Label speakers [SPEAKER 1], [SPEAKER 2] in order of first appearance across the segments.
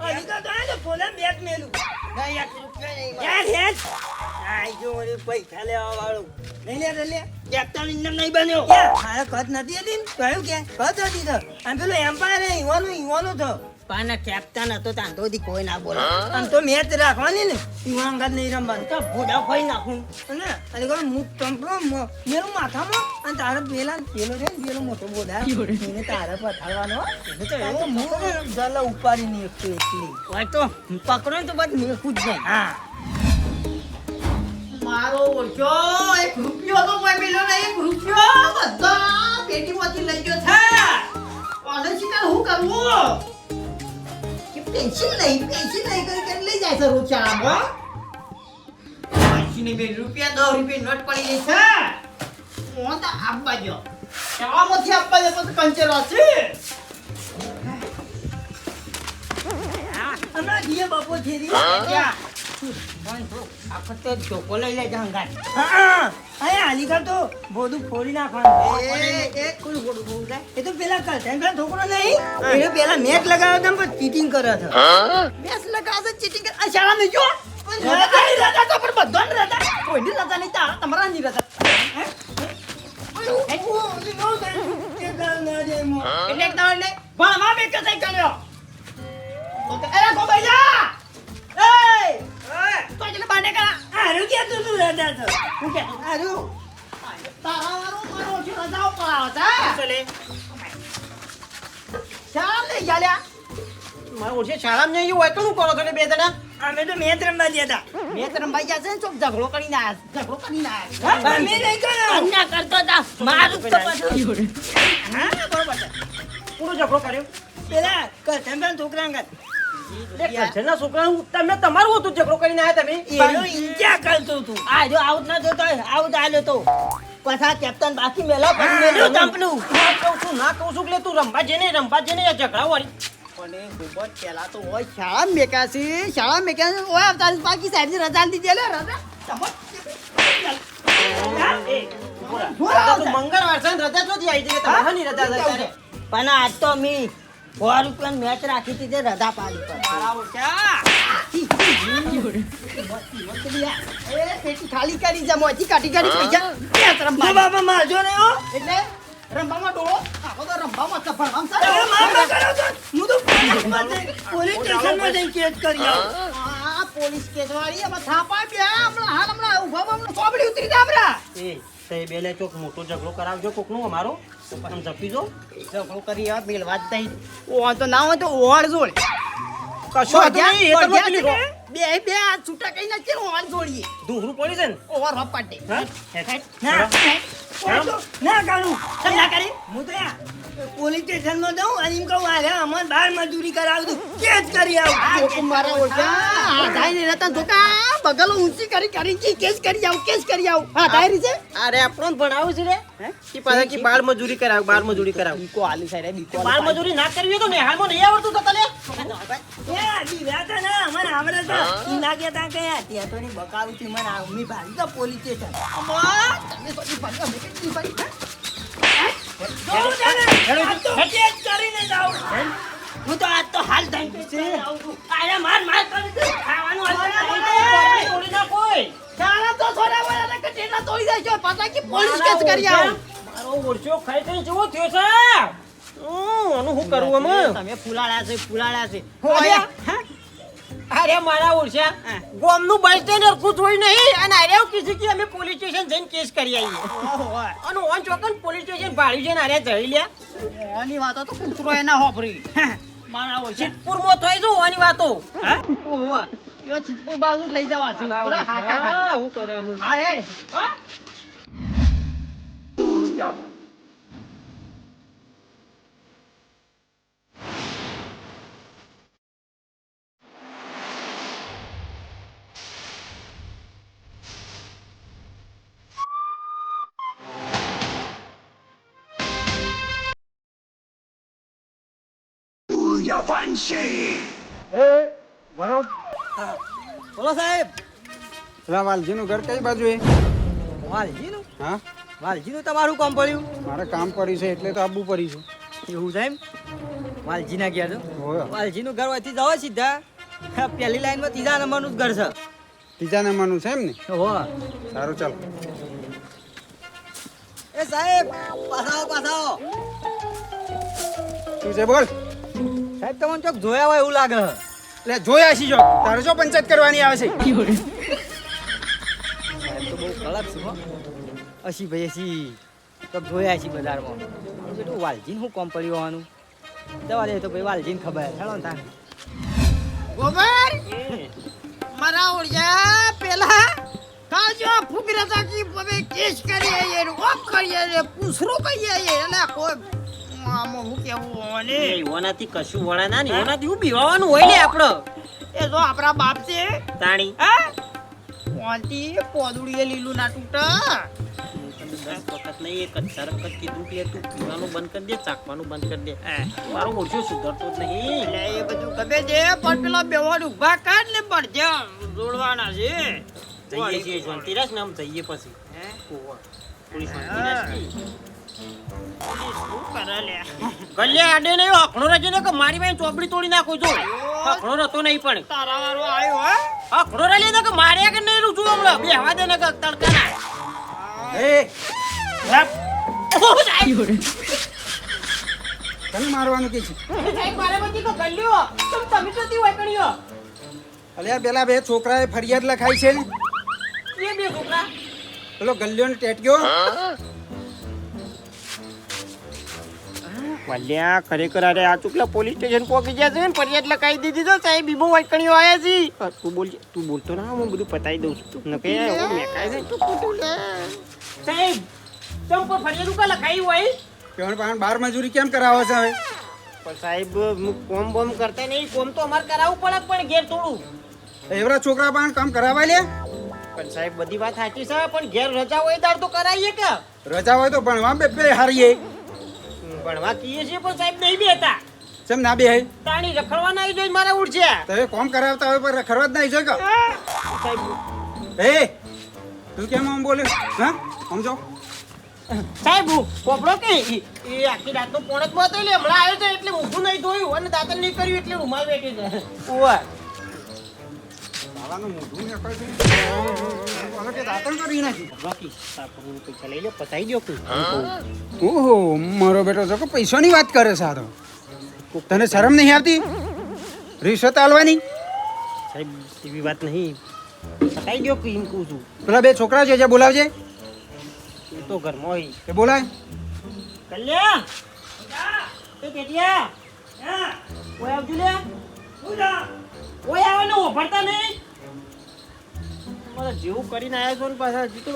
[SPEAKER 1] હજી તો આ તો ફોલામ બેટ મેલું
[SPEAKER 2] નહીં, 1 રૂપિયા નહીં મળે.
[SPEAKER 1] યાર યાર આઈ જો ઓલી પૈસા લેવા વાળું નહીં લે
[SPEAKER 2] કેપ્ટન ઇન્ડિયન નહીં બન્યો.
[SPEAKER 1] મારે કદ નથી હતી ને કહ્યું કે કદ હતી તો આમ પેલું એમ્પાયર ઈવાનો તો
[SPEAKER 2] પણ કેપ્ટન હતો ત્યાં તો કોઈ ના બોલે.
[SPEAKER 1] આમ તો મેચ રાખવાની ને ઈવાન કદ નહીં રમવાનું
[SPEAKER 2] તો ભૂડા ફોઈ નાખું.
[SPEAKER 1] અને અરે કહો મુક ટંપલો મેરું માથામાં અને તારે પેલો છે ને પેલો મોટો બોધા એને તારે પથાડવાનો એને તો એવો મોટો જલ ઉપાડી ની એકલી
[SPEAKER 2] હોય તો પકડો ને તો બસ મેકું જ નહીં.
[SPEAKER 1] હા
[SPEAKER 3] મારો ઓળખ્યો 1 રૂપિયો તો કોઈ મિલ્યો નહીં. 1 રૂપિયો બધા પેટીમાંથી લઈ ગયો છે. ઓને શીખર હું કરવું કે પેન્સિલ નહીં કરી લઈ જાય છે રોજ શાળામાં. 5 રૂપિયા 10 રૂપિયા નોટ પડી ગઈ છે. હું તો આપવા ગયો શાળામાંથી આપવા જતો તો કંચેરો છે.
[SPEAKER 1] હમણાં જીએ બપોર છે
[SPEAKER 2] ક્યાં? પણ તો આખો તો ચોકો લઈ લેજે હંગાત.
[SPEAKER 1] હા અહીંયા હાલી કર તો બધું ફોડી નાખવાનું
[SPEAKER 2] એક કોઈ ફોટો ફોટો જાય.
[SPEAKER 1] એ તો પેલા કરતા પેલા છોકરો નહીં એને પેલા મેચ લગાવ્યો હતો પણ ચીટિંગ કરે છે
[SPEAKER 3] બેસ લગાવશે ચીટિંગ આ શાળામાં જો
[SPEAKER 1] રજા તો પણ બધાને રજા
[SPEAKER 3] કોઈની રજા નહીં તારા તમારા ની રજા. એટલે એક દાડો નહીં ભણવા બે કસાઈ કર્યો. તો કે અરે ગો ભૈયા એ તો એટલે બાને કરા
[SPEAKER 1] હારું કે તું રજા છો
[SPEAKER 3] હું કે
[SPEAKER 1] હારું
[SPEAKER 3] તારા મારો ઓછી રજાઓ પડાવો છે.
[SPEAKER 2] ચલે
[SPEAKER 3] શાળા લઈ ગયા
[SPEAKER 2] મારે ઓછે શાળામાં નહીં હોય તો શું કરો છો બે જણા?
[SPEAKER 1] અમે તો મેચ રમવા ગયા
[SPEAKER 3] મેં તો રંભાઈ ગયા છે ને ચોક ઝઘડો કરીને આયા.
[SPEAKER 1] હતા અમે નહીં કર્યો
[SPEAKER 2] અન્યા કરતો હતા મારું જ તો પાછું.
[SPEAKER 1] હા બરોબર છે
[SPEAKER 2] પૂરો ઝઘડો કર્યો.
[SPEAKER 1] પેલા કરતા પેલા છોકરા અંગત
[SPEAKER 2] ઘરના છોકરાનું તમે તમારું હતું ઝઘડો કરીને આવ્યા તમે.
[SPEAKER 1] એનો ઈંચા કરતો તું
[SPEAKER 2] આ જો આઉટ ના જોતો હોય, આઉટ આલ્યો તો પાછા કેપ્ટન બાકી મેલા પણ મેલ્યો ચંપલું. ના કહું છું કે તું રમવા જઈને આ ઝઘડા વાળી.
[SPEAKER 3] પણ ખૂબ જ પહેલા તો હોય શાળા મેકાસી હોય આવતા બાકી સાહેબ રજા લીધી લે રજા.
[SPEAKER 2] તો મંગળવાર છે ને રજા ચોથી આવી જઈએ તમારી રજા છે ત્યારે. પણ આજ તો મી 100 રૂપિયાની મેચ રાખી હતી તે રજા પાડી પર
[SPEAKER 3] મારા ઓછા એ પેટી ખાલી કરી જા મોથી કાઢી પૈસા મેચ રમવા.
[SPEAKER 1] બાબા મારજો ને હો
[SPEAKER 3] એટલે રમવામાં ડોળો આખો તો રમવામાં સફળ
[SPEAKER 1] તમે માર કરો તો હું તો પોલીસ સ્ટેશનમાં જઈને કેસ કરી આવું
[SPEAKER 3] આ પોલીસ કેસ વાળી એમાં થાપા બે હમણાં ઉભા હમણાં સોબડી ઉતરી જા આપડા.
[SPEAKER 2] એ તે બેલે ચોક મોટો ઝઘડો કરાવજો કોકનો અમારો આમ જપી જો
[SPEAKER 3] ઝઘડો કરી આ બેલવા જ નહીં. ઓ તો ના હોય તો ઓળ જોડ
[SPEAKER 2] કશો હતો નહીં એ તો પેલી રો
[SPEAKER 3] બે આ છૂટા કઈ નાખી ઓળ જોડીએ
[SPEAKER 2] દૂહરું પડી છે ને
[SPEAKER 3] ઓવર રપાટે.
[SPEAKER 1] ના ના કાઢું
[SPEAKER 3] કેમ ના કરી?
[SPEAKER 1] હું તો યાર પોલીસ સ્ટેશનમાં જાઉં અને એમ કહું અરે અમારે બહાર મજૂરી કરાવું છું કેસ કરી આવું
[SPEAKER 3] કોક મારા ઓળખા આ ધાઈ રહેતા ધોકા બગલો ઊંચી કરી કેસ કરી આવું હા ધાઈ છે.
[SPEAKER 2] અરે આપણો ભણાવું છે રે કે પાછા કે બાળ મજૂરી કરાવ
[SPEAKER 3] બીકો આલી સાઈડ બીકો
[SPEAKER 2] બાળ મજૂરી ના કરવી હોય તો મેહાલમાં નહીં આવડતું તો તને
[SPEAKER 1] એ દીવા હતા ને મને આવડે તો ઈ લાગે તા કે ત્યાં તો ની બકાવું થી મને મી ભાઈ તો પોલીસ સ્ટેશન
[SPEAKER 3] તમે તો ઈ ભાઈ અમે કઈ ભાઈ
[SPEAKER 1] જોઉં છે ને આ તો કેસ કરીને જાઉં
[SPEAKER 2] હું તો આજ તો હાલ થઈ છે અરે માર કરી દે ખાવાનું હાલ તોડી ના કોઈ
[SPEAKER 3] શાળા તો થોડા વાળા કે ટેટા તોડી જાય છે પાછા કે પોલીસ કેસ કરી આવું.
[SPEAKER 2] મારો ઓરછો ખાઈ ખાઈ જેવો થયો છે આનું શું કરવું અમે
[SPEAKER 3] તમે ફૂલાડ્યા છે
[SPEAKER 2] અરે, અરે મારા ઓરછા ગોમનું બસ સ્ટેન્ડ હરખું જોઈ નહીં અને અરે કીધું કે અમે પોલીસ સ્ટેશન જઈને કેસ કરી આવીએ અને ઓન ચોકન પોલીસ સ્ટેશન ભાડ્યું છે ને અરે જઈ લ્યા
[SPEAKER 3] ઓની વાતો તો કૂતરો એના હોભરી મારા ઓછે
[SPEAKER 2] સિદ્ધપુરમાં થઈ જો ઓની વાતો
[SPEAKER 3] ઓવા યો ચિત્તપુર બાજુ લઈ જવા છે પૂરા
[SPEAKER 2] હા હું કરે
[SPEAKER 3] હા હે
[SPEAKER 1] બોલો સાહેબ
[SPEAKER 4] પેલા વાલજીનું ઘર કઈ બાજુ એ
[SPEAKER 1] વાલજીનું
[SPEAKER 4] હા
[SPEAKER 1] વાલજીનું તમારું કામ પડ્યું
[SPEAKER 4] મારે કામ પડી છે એટલે તો આવવું પડી છે
[SPEAKER 1] એવું સાહેબ વાલજીના ઘેર છો?
[SPEAKER 4] હોય.
[SPEAKER 1] વાલજીનું ઘર હોયથી જાઓ સીધા પહેલી લાઈનમાં ત્રીજા નંબરનું જ ઘર છે.
[SPEAKER 4] ત્રીજા નંબરનું છે એમ ને?
[SPEAKER 1] હો
[SPEAKER 4] સારું ચાલો.
[SPEAKER 1] એ સાહેબ પાછાઓ પાછાઓ.
[SPEAKER 4] શું છે બોલ?
[SPEAKER 1] સાહેબ તમને ચોક જોયા હોય એવું લાગે.
[SPEAKER 4] એટલે જોયા છીએ જો. તારે જો પંચાયત કરવાની આવે છે.
[SPEAKER 1] સાહેબ તો બહુ કડક છે હો. અસી ભાઈ અસી ચોક જોયા છીએ બજારમાં. બેટું વાલજીને શું કોમ પડ્યું હોવાનું? જવા દે તો ભાઈ વાલજીને ખબર ચાલો ને તાર.
[SPEAKER 3] ગોબર મારા ઓળ્યા પેલા કાજો ફુગરા તાકી પવે કેસ કરીએ એ ઓપ કરીએ એ પૂછરો કહીએ એ એટલે કોઈ આમ હું કેવું હોને
[SPEAKER 2] ઓનાથી કશું વળે ના ને ઓનાથી હું બીવાનું હોય ને આપણો
[SPEAKER 3] એ જો આપણા બાપ છે
[SPEAKER 2] તાણી
[SPEAKER 3] હા કોંતી પોદુડીએ લીલું ના તૂટા
[SPEAKER 2] 10 વખત નહીં એક જ તરફ જ કીધું કે તું પીવાનું બંધ કરી દે ચાખવાનું બંધ કરી દે મારો ઓછો સુધરતો જ નહીં
[SPEAKER 3] એટલે એ બધું ગમે છે પણ પેલા બેવાડ ઉભા કાઢ ને પણ જ્યાં જોડવાના છે
[SPEAKER 2] જઈએ છીએ શાંતિરાજ ને આમ જઈએ પછી ઓવા થોડી શાંતિરાજ કી
[SPEAKER 3] શું કરે લે
[SPEAKER 2] ગલ્લે આડે નહીં હકણો રજે ને કે મારી ભાઈ ચોપડી તોડી નાખો જો હકણો રતો નહીં પણ
[SPEAKER 3] તારા વાળો આવ્યો હે
[SPEAKER 2] હકણો રલે ને કે માર્યા કે નહીં રૂચું હમણાં બે હવા દે ને કે તડકા ના
[SPEAKER 4] એ
[SPEAKER 2] ઓ સાહેબ
[SPEAKER 4] તને મારવાનું કે છે?
[SPEAKER 2] સાહેબ મારે બધી તો ગલ્યો તમે જતી હોય કણીયો
[SPEAKER 4] અલ્યા પેલા બે છોકરાએ ફરિયાદ લખાઈ છે ને
[SPEAKER 2] એ બે છોકરા
[SPEAKER 4] પેલો ગલ્યોને ટેટક્યો.
[SPEAKER 2] વલ્યા ખરેખર અરે આ ચૂકલા પોલીસ સ્ટેશન પહોંચી ગયા છે ને ફરિયાદ લખાઈ દીધી તો સાહેબ બીબો વાટકણીઓ આયા છે તું બોલતો ના હું બધું પતાઈ દઉં છું ન કે મેં કાઈ નહીં સાહેબ તમ પર ફરિયાદ ઉકા લખાઈ હોય
[SPEAKER 4] પેણ પાણ બાર મજૂરી કેમ કરાવો છે હવે?
[SPEAKER 2] પણ સાહેબ કોમ બોમ કરતા નહીં કોમ તો અમારે કરાવવું પડે પણ ઘેર થોડું
[SPEAKER 4] એવડા છોકરા પાણ કામ કરાવાય લે.
[SPEAKER 2] પણ સાહેબ બધી વાત સાચી છે પણ ઘેર રજા હોય તાર તો કરાવીએ કે
[SPEAKER 4] રજા હોય તો ભણવા બે હારીએ.
[SPEAKER 2] ભણવા કીએ છીએ પણ સાહેબ નહીં બેતા
[SPEAKER 4] ચમ ના બે હે?
[SPEAKER 2] તાણી રખડવા ના આવી જોઈ મારા ઉડશે
[SPEAKER 4] તમે કોમ કરાવતા હોય પણ ખરવા જ નહીં જોઈ કે?
[SPEAKER 2] સાહેબ
[SPEAKER 4] એ તું કેમ આમ બોલે? હા સમજો.
[SPEAKER 2] સાહેબ પોપડો કે એ આખી રાતનો પોણત માં હતો એટલે હમણાં આવ્યો છે એટલે ઊભું નહીં ધોયું અને દાંતણ નહીં કર્યું એટલે રૂમાલ બેઠી છે ઓવા
[SPEAKER 4] બાવાનું મોઢું ને અકળ છે. બોલો કે દાંતણ કરી નાખી.
[SPEAKER 2] રોકી સાપનું પૈસા લઈ લો પતાઈ દો તું
[SPEAKER 4] ઓહો મારો બેટો તો કે પૈસાની વાત કરે છે આ તો. તને શરમ નહીં આવતી રિશ્વત આલવાની?
[SPEAKER 2] સાહેબ એવી વાત નહીં પતાઈ દો એમ કહું છું
[SPEAKER 4] પેલા બે છોકરા છે જે બોલાવજે.
[SPEAKER 2] એ તો ઘરમાં હોય
[SPEAKER 4] એ બોલાય.
[SPEAKER 2] કલ્યા એ કેટિયા ઓય આવજો લે ઓય આવે ને ઓફરતા નહીં મને જેવું કરીને આવ્યા છો ને પાછા હજી તો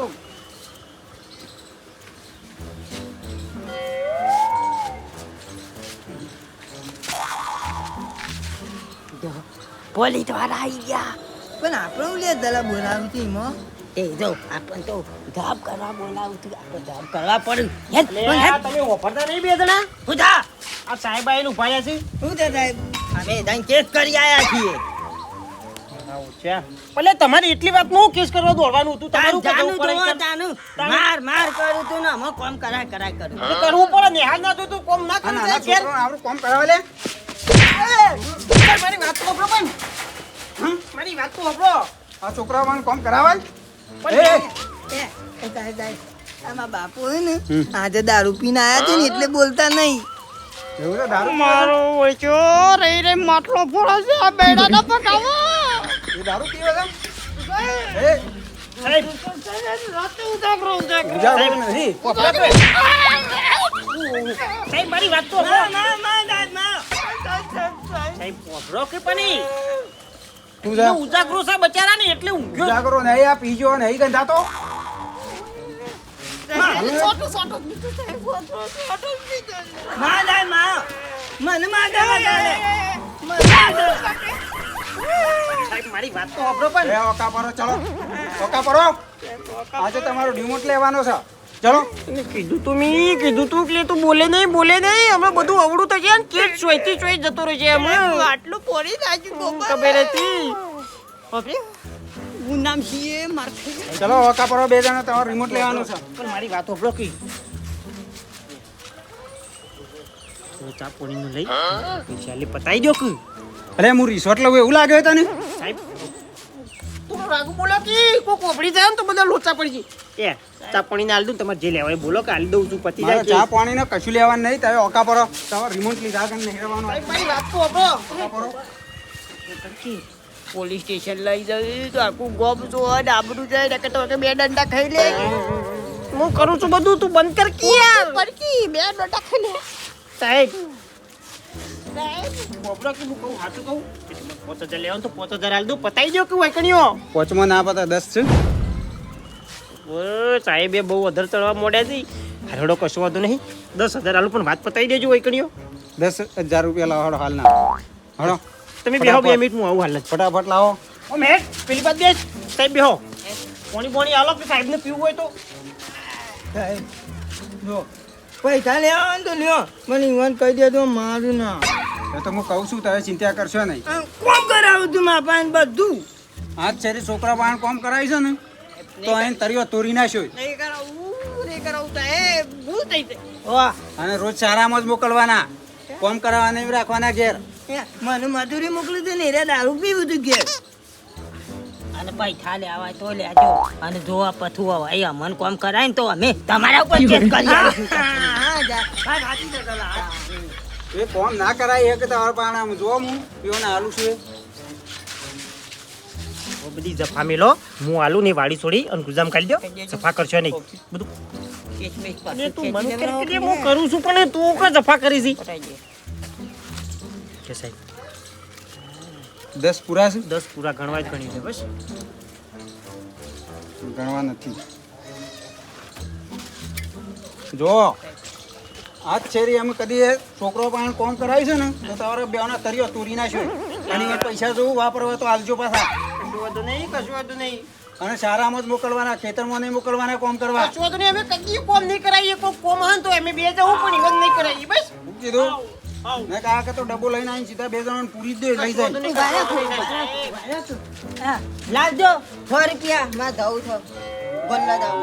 [SPEAKER 3] પોલીસ વાળા આવી ગયા
[SPEAKER 1] પણ આપણે લે દલા બોલાવી હતી એમાં.
[SPEAKER 3] એ જો આપણ તો ધાબ કરવા બોલાવું છું આપણે ધાબ કરવા પડ્યું હેડ
[SPEAKER 2] લે આ તમે ઓફરતા નહીં બે જણા
[SPEAKER 3] ઉધા
[SPEAKER 2] આ સાહેબ આઈને ઉભા રહ્યા છે
[SPEAKER 1] શું છે સાહેબ?
[SPEAKER 3] અમે ત્યાં કેસ કરી આયા છીએ
[SPEAKER 2] ભલે તમારે એટલી વાત નું કેસ કરવા દોડવાનું હતું તમારું
[SPEAKER 3] જાનું
[SPEAKER 2] કરવું
[SPEAKER 3] જોવો
[SPEAKER 2] પડે
[SPEAKER 3] તાનું માર માર કર્યું તું ને અમે કોમ કરાય કરાય કર્યું
[SPEAKER 2] એ કરવું પડે નિહાળ ના જોતું કોમ ના
[SPEAKER 4] આ
[SPEAKER 2] કરવું
[SPEAKER 4] નાના
[SPEAKER 2] ઘેર
[SPEAKER 4] છોકરાને આવડું કોમ કરાવે લે.
[SPEAKER 2] મારી વાત તો સાંભળો પણ મારી વાત તો સાંભળો
[SPEAKER 4] આ છોકરાઓને કોમ કરાવાય?
[SPEAKER 2] પણ
[SPEAKER 1] એ સાહેબ સાહેબ આમાં બાપુ હોય ને આજે દારૂ પીને આયા છે ને એટલે બોલતા નહીં.
[SPEAKER 4] એવું છે દારૂ?
[SPEAKER 3] મારો ઓછો રહી રહી માટલો ફોડો છે આ બેડા ના પકાવો
[SPEAKER 4] એ દારૂ પીવે છે? એ
[SPEAKER 2] સાહેબ
[SPEAKER 3] રાતે ઉજાગરો
[SPEAKER 4] ઉજાગરો નથી.
[SPEAKER 2] સાહેબ મારી વાત તો સાંભળો. સાહેબ પોપડો કે પણ
[SPEAKER 4] તું જા.
[SPEAKER 2] ઉજાગરો છે બચારા ને એટલે ઊંઘ્યો
[SPEAKER 4] ઉજાગરો નહીં આ પીજો નહીં ગંધાતો.
[SPEAKER 1] માં જાય માં મને માગે
[SPEAKER 2] સાહેબ મારી વાત તો સાંભળો પણ
[SPEAKER 4] એ ઓકા પરો ચલો. ઓકા પરો આજે તમારો ડિમોટ લેવાનો છે. ચલો.
[SPEAKER 2] કીધું તું કે તું બોલે નહીં હમણાં બધું અવળું થશે ને કેસ ચોઈથી ચોઈ જતો રહે છે હમણાં
[SPEAKER 3] આટલું પોરી નાખ્યું
[SPEAKER 2] ખબર હતી
[SPEAKER 3] હું નામ છીએ માર ખાઈ
[SPEAKER 4] ચલો ઓકા પરો બે જણા તમારો રિમોટ લેવાનો છે.
[SPEAKER 2] પણ મારી વાત સાંભળો કે ચા પાણીનું લઈ પૈસા લે પતાઈ દો કે
[SPEAKER 4] અરે હું રિસોર્ટ લઉં એવું લાગે તને
[SPEAKER 2] સાહેબ તું રાગુ બોલો કે કોઈ કોપડી જાય ને તો બધા લોચા પડી જાય એ ચા પાણીને આલ દઉં તમારે જે લેવાય બોલો કે આલ દઉં છું પતી
[SPEAKER 4] મારે
[SPEAKER 2] જાય
[SPEAKER 4] ચા પાણીને કશું લેવાનું નહીં તમે ઓકા પરો તમારે રિમોટ લીધા કે નહીં રહેવાનું
[SPEAKER 2] મારી વાત તો આપણો
[SPEAKER 4] ઓકા પરો
[SPEAKER 3] પોલીસ સ્ટેશન લઈ જઈ તો આખું ગોમ જો ડાબરું જાય ને તો બે દંડા ખાઈ લે
[SPEAKER 2] હું કરું છું બધું તું બંધ કર કે યાર
[SPEAKER 3] પડકી બે દંડા ખાઈ લે
[SPEAKER 2] સાહેબ કોપરા કે હું કહું હાચું કહું 5000 લેવાનું તો 5000 આલ દઉં પતાઈ દો કે વાયકણીઓ
[SPEAKER 4] પોચમાં ના પતા 10 છે
[SPEAKER 2] ઓ સાહેબે બહુ અધર ચડવા મોડ્યા છે હરડો કશો વાંધો નહીં 10000 આલું પણ વાત પતાઈ દેજો વાયકણીઓ
[SPEAKER 4] 10,000 રૂપિયા લાવો હાલ ના હળો
[SPEAKER 2] તમે બેહો 2 મિનિટ હું આવું હાલ જ
[SPEAKER 4] ફટાફટ લાવો
[SPEAKER 2] ઓ મેટ પેલી બાદ બેસ સાહેબ બેહો પોણી આલો કે સાહેબને પીવું હોય તો
[SPEAKER 1] સાહેબ જો પૈસા લેવા તો લ્યો મને ઈવન કહી દેજો મારું ના
[SPEAKER 4] એ તો હું કહું છું તમે ચિંતા કરશો નહીં
[SPEAKER 1] કોમ કરાવું તું મારા પાસે બધું
[SPEAKER 4] આજ છે છોકરા બાણ કોમ કરાવી છે ને તો અહીં તરીઓ તોડી નાખ્યો
[SPEAKER 3] નહીં કરાવું સાહેબ ભૂલ થઈ જાય
[SPEAKER 1] વાહ
[SPEAKER 4] અને રોજ સારામાં જ મોકલવાના કોમ કરાવવા નહીં રાખવાના ઘેર
[SPEAKER 1] મને મજૂરી મોકલી દે ને રે દારૂ પીવું તું ઘેર
[SPEAKER 3] અને પૈસા લેવા તો લેજો અને જો આ પથું આવે એ અમન કોમ કરાય ને તો અમે તમારા ઉપર કેસ કરી આવીશું.
[SPEAKER 4] એ કોમ ના કરાય એક તમારા પાણામાં જો હું પીઓને હાલું છું
[SPEAKER 2] ઓ બધી જફા મેલો હું આલુ ને વાડી છોડી અને ગુજામ કાઢી દો સફા કરશો નહીં બધું
[SPEAKER 3] કેસ બેસ
[SPEAKER 2] અને તું
[SPEAKER 3] પાછું
[SPEAKER 2] બંધ
[SPEAKER 3] ખેંચીને
[SPEAKER 2] કરી દે હું કરું છું પણ તું કા જફા કરી છી
[SPEAKER 3] પટાઈ દે.
[SPEAKER 2] કે સાહેબ
[SPEAKER 4] 10 પૂરા છે
[SPEAKER 2] 10 પૂરા ગણવા જ ગણી દે બસ
[SPEAKER 4] ગણવા નથી જો આજ છેરી અમે કદી છોકરો પણ કોમ કરાવી છે ને તો તમારા બેના તરીઓ તોડી નાખ્યો અને એ પૈસા જો વાપરવા તો આલજો પાછા
[SPEAKER 2] કશું વાંધો નહીં
[SPEAKER 4] અને સારામાં જ મોકલવાના ખેતરમાં નહીં મોકલવાના કોમ કરવા
[SPEAKER 2] કશું વાંધો નહીં અમે કદી કોમ નહીં કરાવીએ કોઈ કોમ હન તો અમે બે જવું પણ ઈવન નહીં કરાવીએ બસ
[SPEAKER 4] શું કીધું મેં કહા કે તો ડબ્બો લઈને આવીને સીધા 2 જણાને પૂરી જ દે લઈ જાય
[SPEAKER 3] હા, લાવજો 100 રૂપિયા માં દઉં છો ગલ્લા દઉં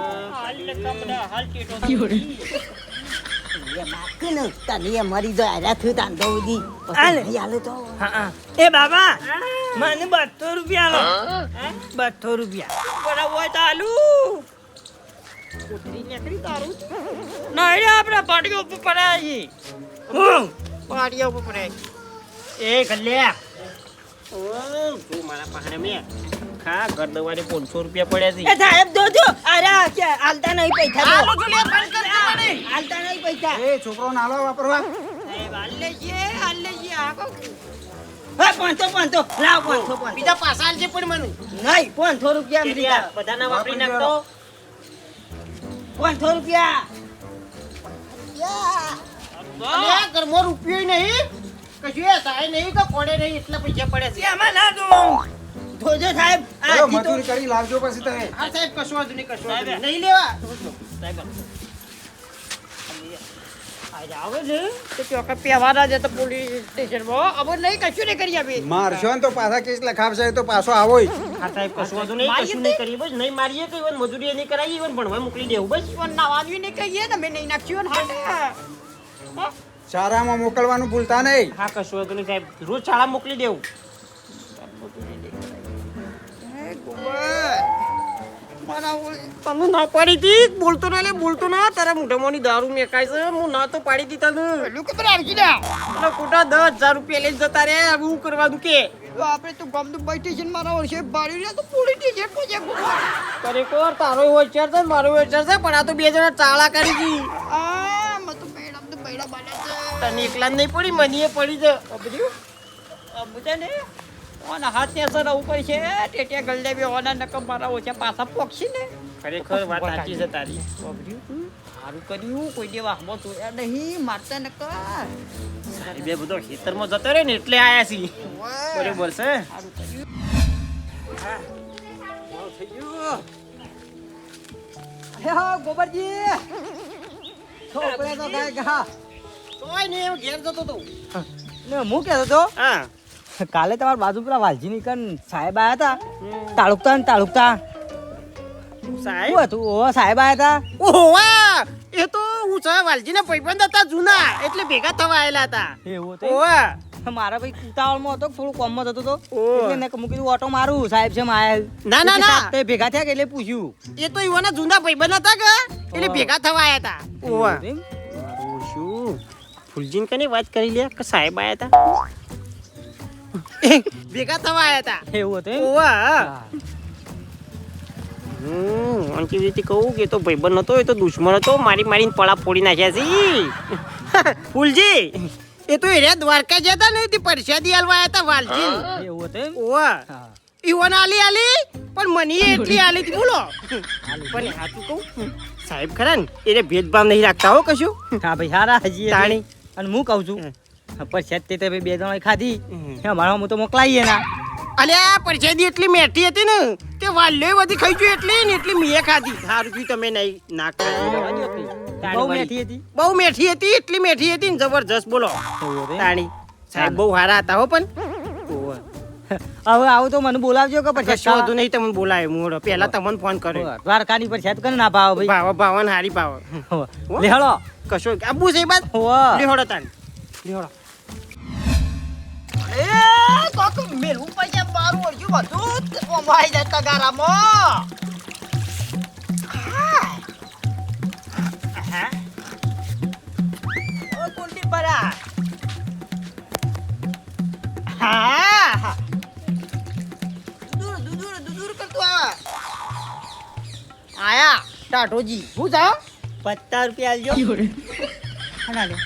[SPEAKER 3] એ બાકી ને તને મરી જાય આરા થયું તાન દઉં દી
[SPEAKER 1] હાલે.
[SPEAKER 3] પછી હાલે તો
[SPEAKER 1] એ બાબા મને 200 રૂપિયા લો 200 રૂપિયા બરાબર હોય તો આલુ નહીં આપણે પાટીઓ ઉપર પડાય
[SPEAKER 2] પાડીઓ ઉપર પડે એ ગલ્યા ઓ તું મારા પાસે મે ખા ઘર દવાને 500 રૂપિયા પડ્યા છે
[SPEAKER 1] એ સાહેબ જોજો અરે કે આલતા નહીં પૈસા
[SPEAKER 2] આલુ છું લે બંધ કર દેવાને
[SPEAKER 1] આલતા નહીં પૈસા
[SPEAKER 4] એ છોકરો નાલો વાપરવા
[SPEAKER 1] હાલ લેજે આ કો હા 500 લાવ 500
[SPEAKER 2] બીજા પાસા આલજે પણ મને
[SPEAKER 1] નહીં 500 રૂપિયા લીધા
[SPEAKER 2] બધાના વાપરી નાખતો
[SPEAKER 1] 500 રૂપિયા
[SPEAKER 2] અલે આ ઘરમાં રૂપિયો નહીં કશું એ સાહેબ નહીં તો કોડે નહીં એટલા પૈસા પડે છે
[SPEAKER 1] એમાં ના દો જોજો સાહેબ
[SPEAKER 4] ચલો
[SPEAKER 1] આ
[SPEAKER 4] મજૂરી કરી લાવજો પછી તમે
[SPEAKER 2] હા સાહેબ કશું વાંધો નહીં નહીં લેવા સાહેબ આજે આવે છે તો ચોકા પહેવાના છે તો પોલીસ સ્ટેશનમાં અમે નહીં કશું નહીં કરી આપી
[SPEAKER 4] મારશો ને તો પાછા કેસ લખાવશે તો પાછો આવો ય.
[SPEAKER 2] હા સાહેબ કશું વાંધો નહીં કશું નહીં કરીએ બસ નહીં મારીએ તો ઈવન મજૂરી નહીં કરાવીએ ઈવન ભણવા મોકલી દેવું બસ
[SPEAKER 3] નાવાનું નહીં કહીએ ને મેં નહીં નાખ્યું ને
[SPEAKER 4] શાળામાં મોકલવાનું ભૂલતા નહીં
[SPEAKER 2] હા કશું વાંધો નહીં સાહેબ રોજ શાળા મોકલી દેવું તને ના પાડી હતી બોલતો ના તારા મોઢામાંની દારૂ મેકાય છે હું ના તો પાડી હતી તને ખોટા 10,000 રૂપિયા લઈને જતા રે હું કરવાનું કે
[SPEAKER 3] આપણે તો ગામનું બસ સ્ટેશન મારા વર્ષે ભાડ્યું ને તો પોલીસ સ્ટેશન પહોંચે
[SPEAKER 2] ખરેખર તારો વિચાર છે મારો વિચાર છે પણ આ તો બે જણા ચાળા કરી હતી
[SPEAKER 3] આ મત તો બૈડા બાલ્યા છે
[SPEAKER 2] તને એકલા નહીં પડી મને એ પડી છે
[SPEAKER 3] બધા ને ઓના હાથ ત્યાં સર ઉપર છે ટેટિયા ગલ્લે બી ઓના નકમ મારા ઓછા પાછા પોક્ષી ને
[SPEAKER 2] ખરેખર વાત સાચી છે તારી
[SPEAKER 3] સારું કર્યું કોઈ દેવા હમો જોયા નહીં મારતા નકર
[SPEAKER 2] બે બધો ખેતરમાં જતો રહે ને એટલે આયા છીએ બરોબર છે
[SPEAKER 3] સારું કર્યું હા ગોબરજી છોકરે તો ગાય ગા
[SPEAKER 2] તોય નહીં એમ ઘેર જતો તો
[SPEAKER 3] ને હું કહેતો તો
[SPEAKER 2] હા
[SPEAKER 3] કાલે તમારા બાજુ પેલા વાલજીની કન સાહેબ આયા હતા તાળુકતા
[SPEAKER 2] સાહેબ
[SPEAKER 3] શું હતું ઓ સાહેબ આયા હતા
[SPEAKER 2] ઓહો વાહ! એ તો હું છે વાલજીને ભાઈબંધ હતા જૂના એટલે ભેગા થવા આયેલા હતા
[SPEAKER 1] એવું
[SPEAKER 2] ઓવા
[SPEAKER 1] મારા ભાઈ ઉતાવળમાં હતો થોડું કોમમાં થતો હતો
[SPEAKER 2] ઓહ.
[SPEAKER 1] એટલે મેં કીધું ઓટો મારું સાહેબ છે માયા
[SPEAKER 2] ના, ના, ના.
[SPEAKER 1] તે ભેગા થયા કે એટલે પૂછ્યું
[SPEAKER 2] એ તો ઈવાના જૂના ભાઈબંધ હતા કે એટલે ભેગા થવા આયા હતા ઓવા
[SPEAKER 1] એમ?
[SPEAKER 2] શું ફૂલજીન કને વાત કરી લે કે સાહેબ આયા હતા ભેગા થવા આયા હતા
[SPEAKER 1] એવું હતું એમ?
[SPEAKER 2] ઓવા
[SPEAKER 1] હા.
[SPEAKER 2] હું કેવી રીતે કહું કે એ તો ભાઈબંધ નતો એ તો દુશ્મન હતો મારીને પડા ફોડી નાખ્યા છે ફૂલજી એ તો એરિયા દ્વારકા જતા ને તે પરસાદી આલવા આયા હતા વાલજી
[SPEAKER 1] એવું હતું એમ?
[SPEAKER 2] ઓવા
[SPEAKER 1] હા.
[SPEAKER 2] ઈવન આલી પણ મને એટલી આલી હતી બોલો પણ સાચું કહું સાહેબ ખરા ને એને ભેદભાવ નહીં રાખતા હો કશું
[SPEAKER 1] હા ભાઈ સારા હજી
[SPEAKER 2] તાણી.
[SPEAKER 1] અને હું કહું છું પછી તે બે જણા ખાધી અમારા હું તો મોકલાઈએ ના
[SPEAKER 2] અલ્યા પરસાદી એટલી મેઠી હતી ને તે વાલ્યો બધી ખાઈ ગયું એટલી ને એટલી મેં ખાધી સારું થયું તમે નહીં ના
[SPEAKER 1] બહુ મેઠી હતી
[SPEAKER 2] બહુ મેઠી હતી એટલી મેઠી હતી ને જબરજસ્ત બોલો
[SPEAKER 1] એવું હતું એમ?
[SPEAKER 2] તાણી સાહેબ બહુ સારા હતા હો પણ
[SPEAKER 1] હવે આવું તો મને બોલાવજો કે પછી
[SPEAKER 2] કશું વધુ નહીં તમને બોલાય હું પહેલા તમને ફોન કર્યો
[SPEAKER 1] દ્વારકાની પર છે કરી ના ભાવ ભાઈ
[SPEAKER 2] ભાવ હારી ભાવ
[SPEAKER 1] લેહળો
[SPEAKER 2] કશો આબુ છે બાદ
[SPEAKER 1] હોવા.
[SPEAKER 2] લેહોડો તાણ લેહોડો
[SPEAKER 3] એ કોક મેલું પૈસા મારું ઓળખ્યું બધું જ ઓમાઈ જાય તગારામાં ઓ કુંડી પરા હા દૂર કરતું આયા ટાઢોજી હું જાઓ
[SPEAKER 1] 50 રૂપિયા આલજો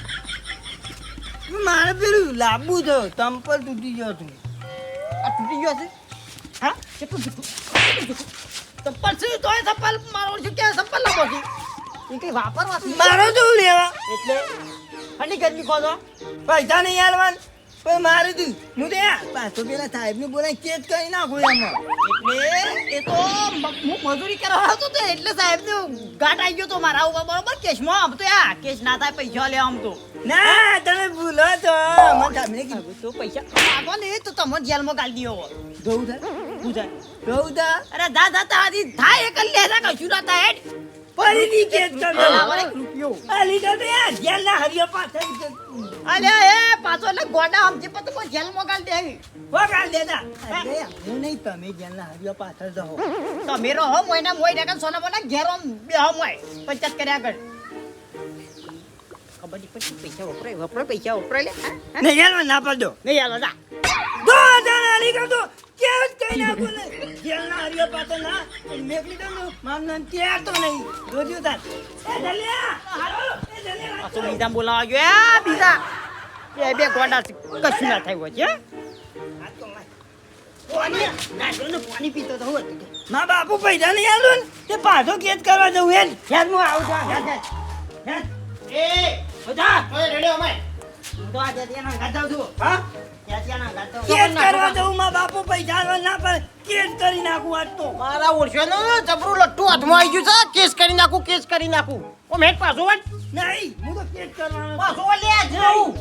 [SPEAKER 1] મારે પેલું લાંબુ છે ચંપલ તૂટી ગયો છું
[SPEAKER 3] આ તૂટી ગયો છે હા કેટલું ચપ્પલ છે તોય ચપ્પલ મારો છું કે ચપ્પલ લાવો છે એ કઈ વાપરવા છે
[SPEAKER 1] મારો શું લેવા
[SPEAKER 3] એટલે હની ગરમી ખોદો
[SPEAKER 1] પૈસા નહીં આલવાન પણ મારે તું હું તો યાર 500 પેલા સાહેબ ને બોલાય કેસ કરી નાખું એમાં
[SPEAKER 3] એટલે એ તો હું મજૂરી કરવા હતો તો એટલે સાહેબ ને ગાંઠ આવી ગયો તો મારા ઉપર બરોબર કેસમાં આમ તો યા કેસ ના થાય પૈસા લે આમ તો
[SPEAKER 1] ના તમે ભૂલો છો મને સાહેબને કીધું
[SPEAKER 3] તો પૈસા માગો ને તો તમને જેલમાં ગાલી દીયો
[SPEAKER 1] ગૌ થાય
[SPEAKER 3] શું થાય
[SPEAKER 1] ગૌ થાય
[SPEAKER 3] અરે દા તારી થાય એક લેતા કશું ના થાય હેડ
[SPEAKER 1] ફરીથી કેસ કરી
[SPEAKER 3] લાવો એક રૂપિયો
[SPEAKER 1] આ લીધો તો યાર જેલના હરિયો પાછળ
[SPEAKER 3] અલે એ પાછો એટલે ગોડા આમથી પતો કોઈ જેલમાં ગાલી દેવી
[SPEAKER 1] વગાડ દેતા અરે હું નહીં તમે જેલના હરિયો પાછળ રહો
[SPEAKER 3] તમે રહો મોયના મોય ને સોના બોના ઘેરો બેહો મોય પંચાયત કર્યા આગળ કબડ્ડી પછી પૈસા વપરાય પૈસા વપરાય લે
[SPEAKER 1] નહીં યાર ના પડો
[SPEAKER 3] નહીં આલો જા
[SPEAKER 1] દો જણા લીધો તો કેસ કઈ નાખું ને જેલના હરિયો પાછળ ના મેકલી દો મારું નામ ત્યાં તો નહીં જોજો તાર એ જલ્યા હાલો એ જલ્યા
[SPEAKER 3] પાછો બીજા બોલાવા ગયો એ બીજા બે ગોડા છે. કશું ના થાય હોય છે પાણી પીતો તો હોય
[SPEAKER 1] મા બાપુ પૈસા નહીં આલો ને તે પાછો કેસ કરવા જવું હેડ હેડ હું આવું છું હેડ હેડ
[SPEAKER 2] એ બધા ઓય રેડી અમે
[SPEAKER 3] હું તો આજે ત્યાં ગાતા છું
[SPEAKER 1] હા
[SPEAKER 3] ત્યાં ગાતા
[SPEAKER 1] કેસ કરવા જવું મા બાપુ પૈસા આલવા ના પડે કેસ કરી નાખું આજ તો
[SPEAKER 2] મારા ઓળખ્યો ને જબરું લટ્ટુ હાથમાં આવી ગયું છે કેસ કરી નાખું ઓ મેટ પાછો વળ
[SPEAKER 1] નહીં હું તો કેસ કરવાનો
[SPEAKER 2] પાછો વળ લે જવું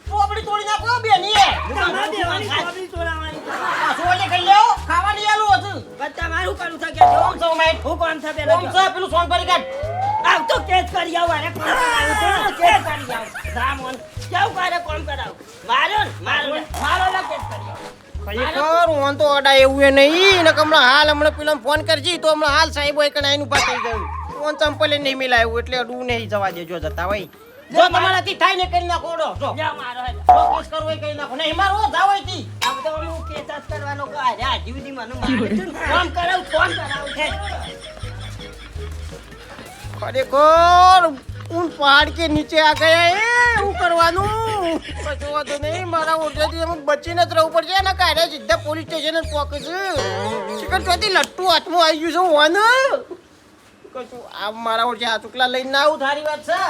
[SPEAKER 2] પોપડી તોડી નાખો બેની
[SPEAKER 1] તમારે દેવાની કોબરી તોડાવવાની
[SPEAKER 2] પાછો વળ લે કરી લેવો ખાવાની આલું હતું
[SPEAKER 1] બધા મારું કરું છે કે
[SPEAKER 2] કોમ છો મેટ
[SPEAKER 1] હું કોણ છે પેલા
[SPEAKER 2] કોમ છે પેલું સોન ભરી કાઢ
[SPEAKER 1] આવ તો કેસ કરી આવ અરે કેસ કરી આવ રામોન કેવું કરે કોમ કરાવ મારો ને મારો ના કેસ કરી આવ
[SPEAKER 2] ખરેખર હું તો અડા એવું એ નહીં ને હમણાં પેલા ફોન કરજી તો હમણાં હાલ સાહેબ હોય કણ આઈનું પાછળ ગયું ફોન ચંપલે નહીં મિલાયું એટલે અડવું નહીં જવા દેજો જતા ભાઈ જો તમારાથી થાય ને કરી નાખો ઓડો જો
[SPEAKER 1] જા મારો હે
[SPEAKER 2] જો કેસ કરવો હોય કરી નાખો નહીં મારો જાવ અહીંથી
[SPEAKER 1] આમ તો હું કેસ જ કરવાનો કે અરે આ જીવની મને મારે કોમ કરાવ છે
[SPEAKER 2] ખરેખર ઉન પહાડ કે નીચે આ ગયા એ શું કરવાનું કશું વાંધો નહીં મારા ઓરડાથી અમે બચીને જ રહેવું પડશે ને કાઢે સીધા પોલીસ સ્ટેશન જ પહોંચે છે શિખર ચોથી લટ્ટુ હાથમાં આવી ગયું છે હોન કશું આ મારા ઓરડે આ ચૂકલા લઈને ના આવું થારી વાત છે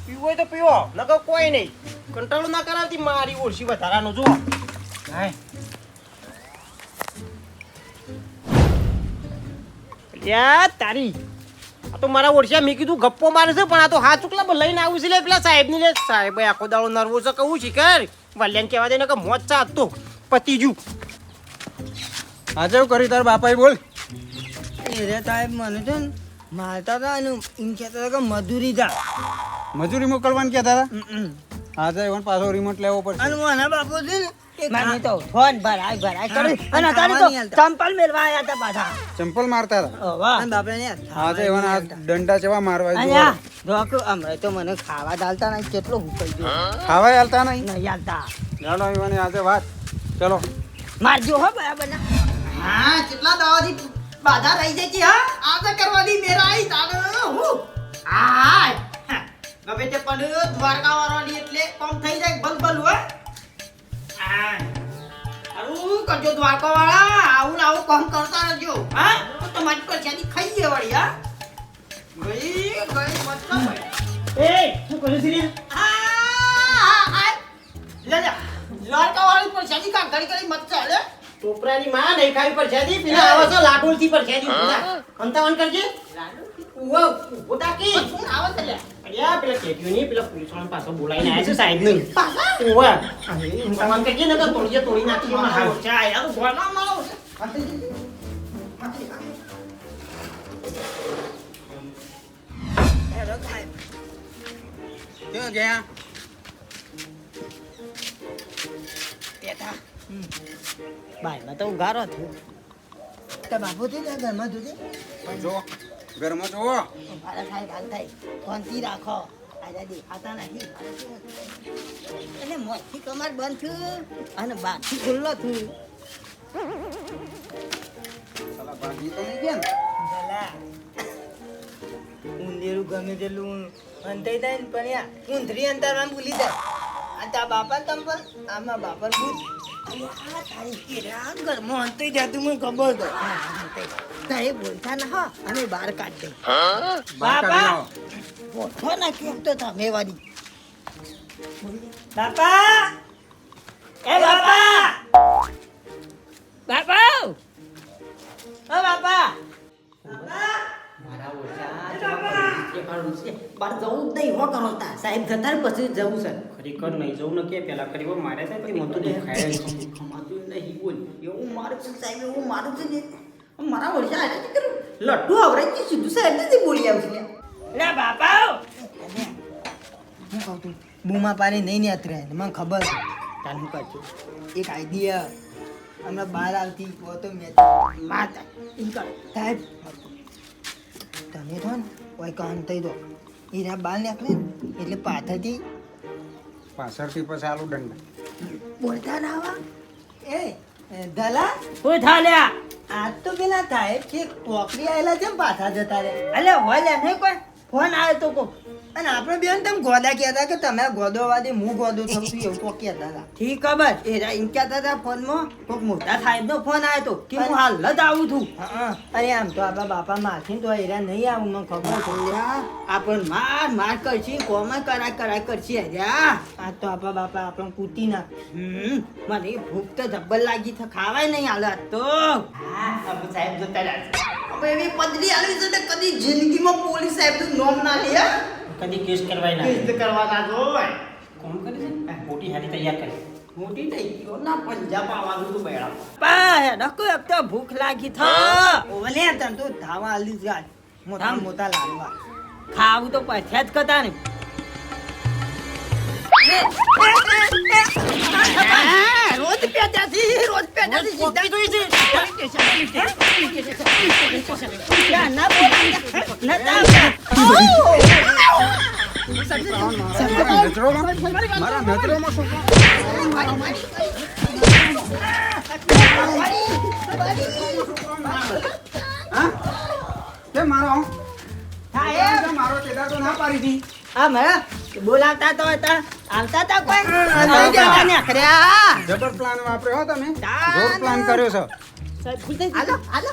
[SPEAKER 2] પીવો હોય તો પીવો નકર કોઈ નહીં કંટાળો ના કરાવતી મારી ઓરસી વધારાનું જુઓ હાય યા તારી આ તો મારા ઓળખ્યા મેં કીધું ગપ્પો મારે છે પણ આ તો હાથ ચૂકલા લઈને આવું છે લે પેલા સાહેબની લે સાહેબ આખો દાડો નર્વો છે કહું શિખર વલ્યાને કહેવા દે ને કે મોજ છે આજ તો પતીજુ
[SPEAKER 4] આજે કરી તાર બાપાએ બોલ
[SPEAKER 1] એ રે સાહેબ મને છે ને મારતા હતા અને એમ કહેતા હતા કે મજૂરી જા
[SPEAKER 4] મજૂરી મોકલવાનું કહેતા હતા. હા તો એવન પાછો રિમોટ લેવો પડશે.
[SPEAKER 1] અને મારા બાપુ છે ને એ
[SPEAKER 2] મને તો ફોન ભરાય કરી અને અત્યારે તો ચંપલ મેલવા આયા હતા પાછા.
[SPEAKER 4] ચંપલ મારતા હતા.
[SPEAKER 2] વાહ
[SPEAKER 1] અને બાપરાને
[SPEAKER 4] હા તો એવન આ દંડા ચેવા મારવા
[SPEAKER 2] અહીંયા જોક હમણાં તો મને ખાવા દાલતા નહીં કેટલો હુકાઈ ગયો
[SPEAKER 4] ખાવાય હાલતા નહીં.
[SPEAKER 2] નહીં હાલતા
[SPEAKER 4] ચાલો એવાની આજે વાત. ચલો
[SPEAKER 2] મારજો હો બરાબર ના
[SPEAKER 3] હા કેટલા દાવાથી બાધા રહી જાય છે હા આ તો કરવાની મેરા આઈ તાને હું હાય હા. ગમે તે પણ દ્વારકા વાળવાની એટલે કોમ થઈ જાય બલબલ હો હા આવું કરજો દ્વારકા વાળા આવું ને આવું કોમ કરતા રહેજો હા તો તમારી પરસાદી ખાઈ ગઈ વળી હા ગઈ મતલબ
[SPEAKER 2] એ શું કર્યું છે
[SPEAKER 3] દ્વારકા વાળી પરસાદી કા ઘડી ઘડી મત ચાલે
[SPEAKER 2] ટોપરાની માં નહીં ખાવી પરસાદી પેલા આવા તો લાડુલ થી પરસાદી પેલા અંતાવન કરજે ઉવો ઉતા કી
[SPEAKER 3] શું આવે છે લે
[SPEAKER 2] અલ્યા પેલા કેટ્યુ ની પેલા પોલીસ વાળા પાછો બોલાઈને આયા છે સાહેબ ની ઉવો અંતાવન કરજે ને તો તોડી નાખી માં હાલ
[SPEAKER 3] ચા યાર બોલા મારો
[SPEAKER 4] ક્યાં ગયા?
[SPEAKER 2] બાય તો ઉગારો થયો
[SPEAKER 1] તારા બાપુ છે ને ઘરમાં જોજે
[SPEAKER 4] જો ઘરમાં જો
[SPEAKER 2] મારા થાય હાલ થાય શાંતિ રાખો આજે દેખાતા નહીં અને મોથી કમાર બંધ થયું અને બારથી ખુલ્લો થયું
[SPEAKER 4] સાલા ભાગી તો નહીં ગયા ને?
[SPEAKER 1] ભલા ઊંધેરું ગમે તેટલું અંતાઈ જાય ને પણ યા ઊંધરી અંતારવાનું ભૂલી જાય આ તા બાપા તમ પણ આમાં બાપા ભૂલ આ તારી કેરા ઘરમાં અંતાઈ જતું મને ખબર તો
[SPEAKER 2] તારે બોલતા ના હો અમે બહાર કાઢ દે
[SPEAKER 4] બહાર કાઢી આવો.
[SPEAKER 2] પોઠો ના કેમ તો તમે વાળી
[SPEAKER 1] બાપા એ બાપા
[SPEAKER 2] બાપા
[SPEAKER 1] ઓ બાપા
[SPEAKER 2] મારા બાર જવું જ નહીં હો કરો તા સાહેબ જતા ને પછી જવું છે
[SPEAKER 5] ખરેખર નહીં જવું ને કે પેલા ખરી મારે છે તે મને તો દુખાય જ છે.
[SPEAKER 3] ખમાતું નહીં બોલ એવું મારું છે સાહેબ એવું મારું છે ને મારા વર્ષા આજે કરું લટ્ટુ આવરાઈ કે સીધું સાહેબ ને બોલી આવશે
[SPEAKER 1] લે બાપા હું કહું તું બૂમા પાણી નહીં ને અત્યારે મને ખબર છે ચાલુ કરજો એક આઈડિયા હમણાં બહાર આવતી હો તો મેં
[SPEAKER 2] માતા ઇનકર
[SPEAKER 1] સાહેબ તમે તો ને કોઈ કામ થઈ દો એના બહાર નીકળે ને એટલે પાછળથી
[SPEAKER 4] પાછળથી પછી આલુ દંડા.
[SPEAKER 1] બોલતા ના આવા એ દલા
[SPEAKER 2] કોઈ થાલ્યા
[SPEAKER 1] આજ તો પેલા સાહેબ છે ટોકરી આવેલા છે ને પાછા જતા રહે
[SPEAKER 2] અલે હોય નહીં કોઈ ફોન આવ્યો તો કો
[SPEAKER 1] અને આપણે બેન તમે ગોદા કહેતા કે તમે ગોદો વાદી હું ગોદો થઉં છું એવું તો કહેતા હતા
[SPEAKER 2] ઠીક ખબર એ એમ કહેતા હતા ફોનમાં કોઈક મોટા સાહેબ નો ફોન આવ્યો તો કે હું હાલ જ આવું છું
[SPEAKER 1] હા અરે આમ તો આપણા બાપા માથી તો એરા નહીં આવું મને ખબર છે
[SPEAKER 2] આપણ માર કરશી કોમાં કરાય કરશી હર્યા
[SPEAKER 1] આ તો આપણા બાપા આપણને કૂટી નાખ
[SPEAKER 2] મને ભૂખ તો જબ્બર લાગી છે ખાવાય નહીં હાલ આજ તો
[SPEAKER 3] સાહેબ જતા રહ્યા હવે એવી પદરી આવી છે ને કદી જિંદગીમાં પોલીસ સાહેબનું નામ ના લે
[SPEAKER 5] કદી કેસ કરવાય ના
[SPEAKER 3] કેસ કરવાના જોય
[SPEAKER 5] કોણ કરે છે મોટી હારી તૈયાર કરે
[SPEAKER 3] મોટી થઈ ગયો ના પંજાબ આવવાનું તું બેડા
[SPEAKER 2] પા ડકો એક તો ભૂખ લાગી છે
[SPEAKER 1] ઓલે તને તો ધાવા આલી જ મોટા મોટા લાડવા
[SPEAKER 2] ખાવું તો પછી જ કતા ને રોજ પેટાથી સીધા જોઈ છે ના
[SPEAKER 4] મારા નજરોમાં શું? હા? કેમ મારો? કેમ મારો ચેડા તો ના પાડી હતી.
[SPEAKER 2] હા મેં બોલાવતા તો હતા આવતા તા કોઈ
[SPEAKER 4] જબર પ્લાન વાપર્યો હો તમે. જોર પ્લાન કર્યો છે.
[SPEAKER 2] હાલો હાલો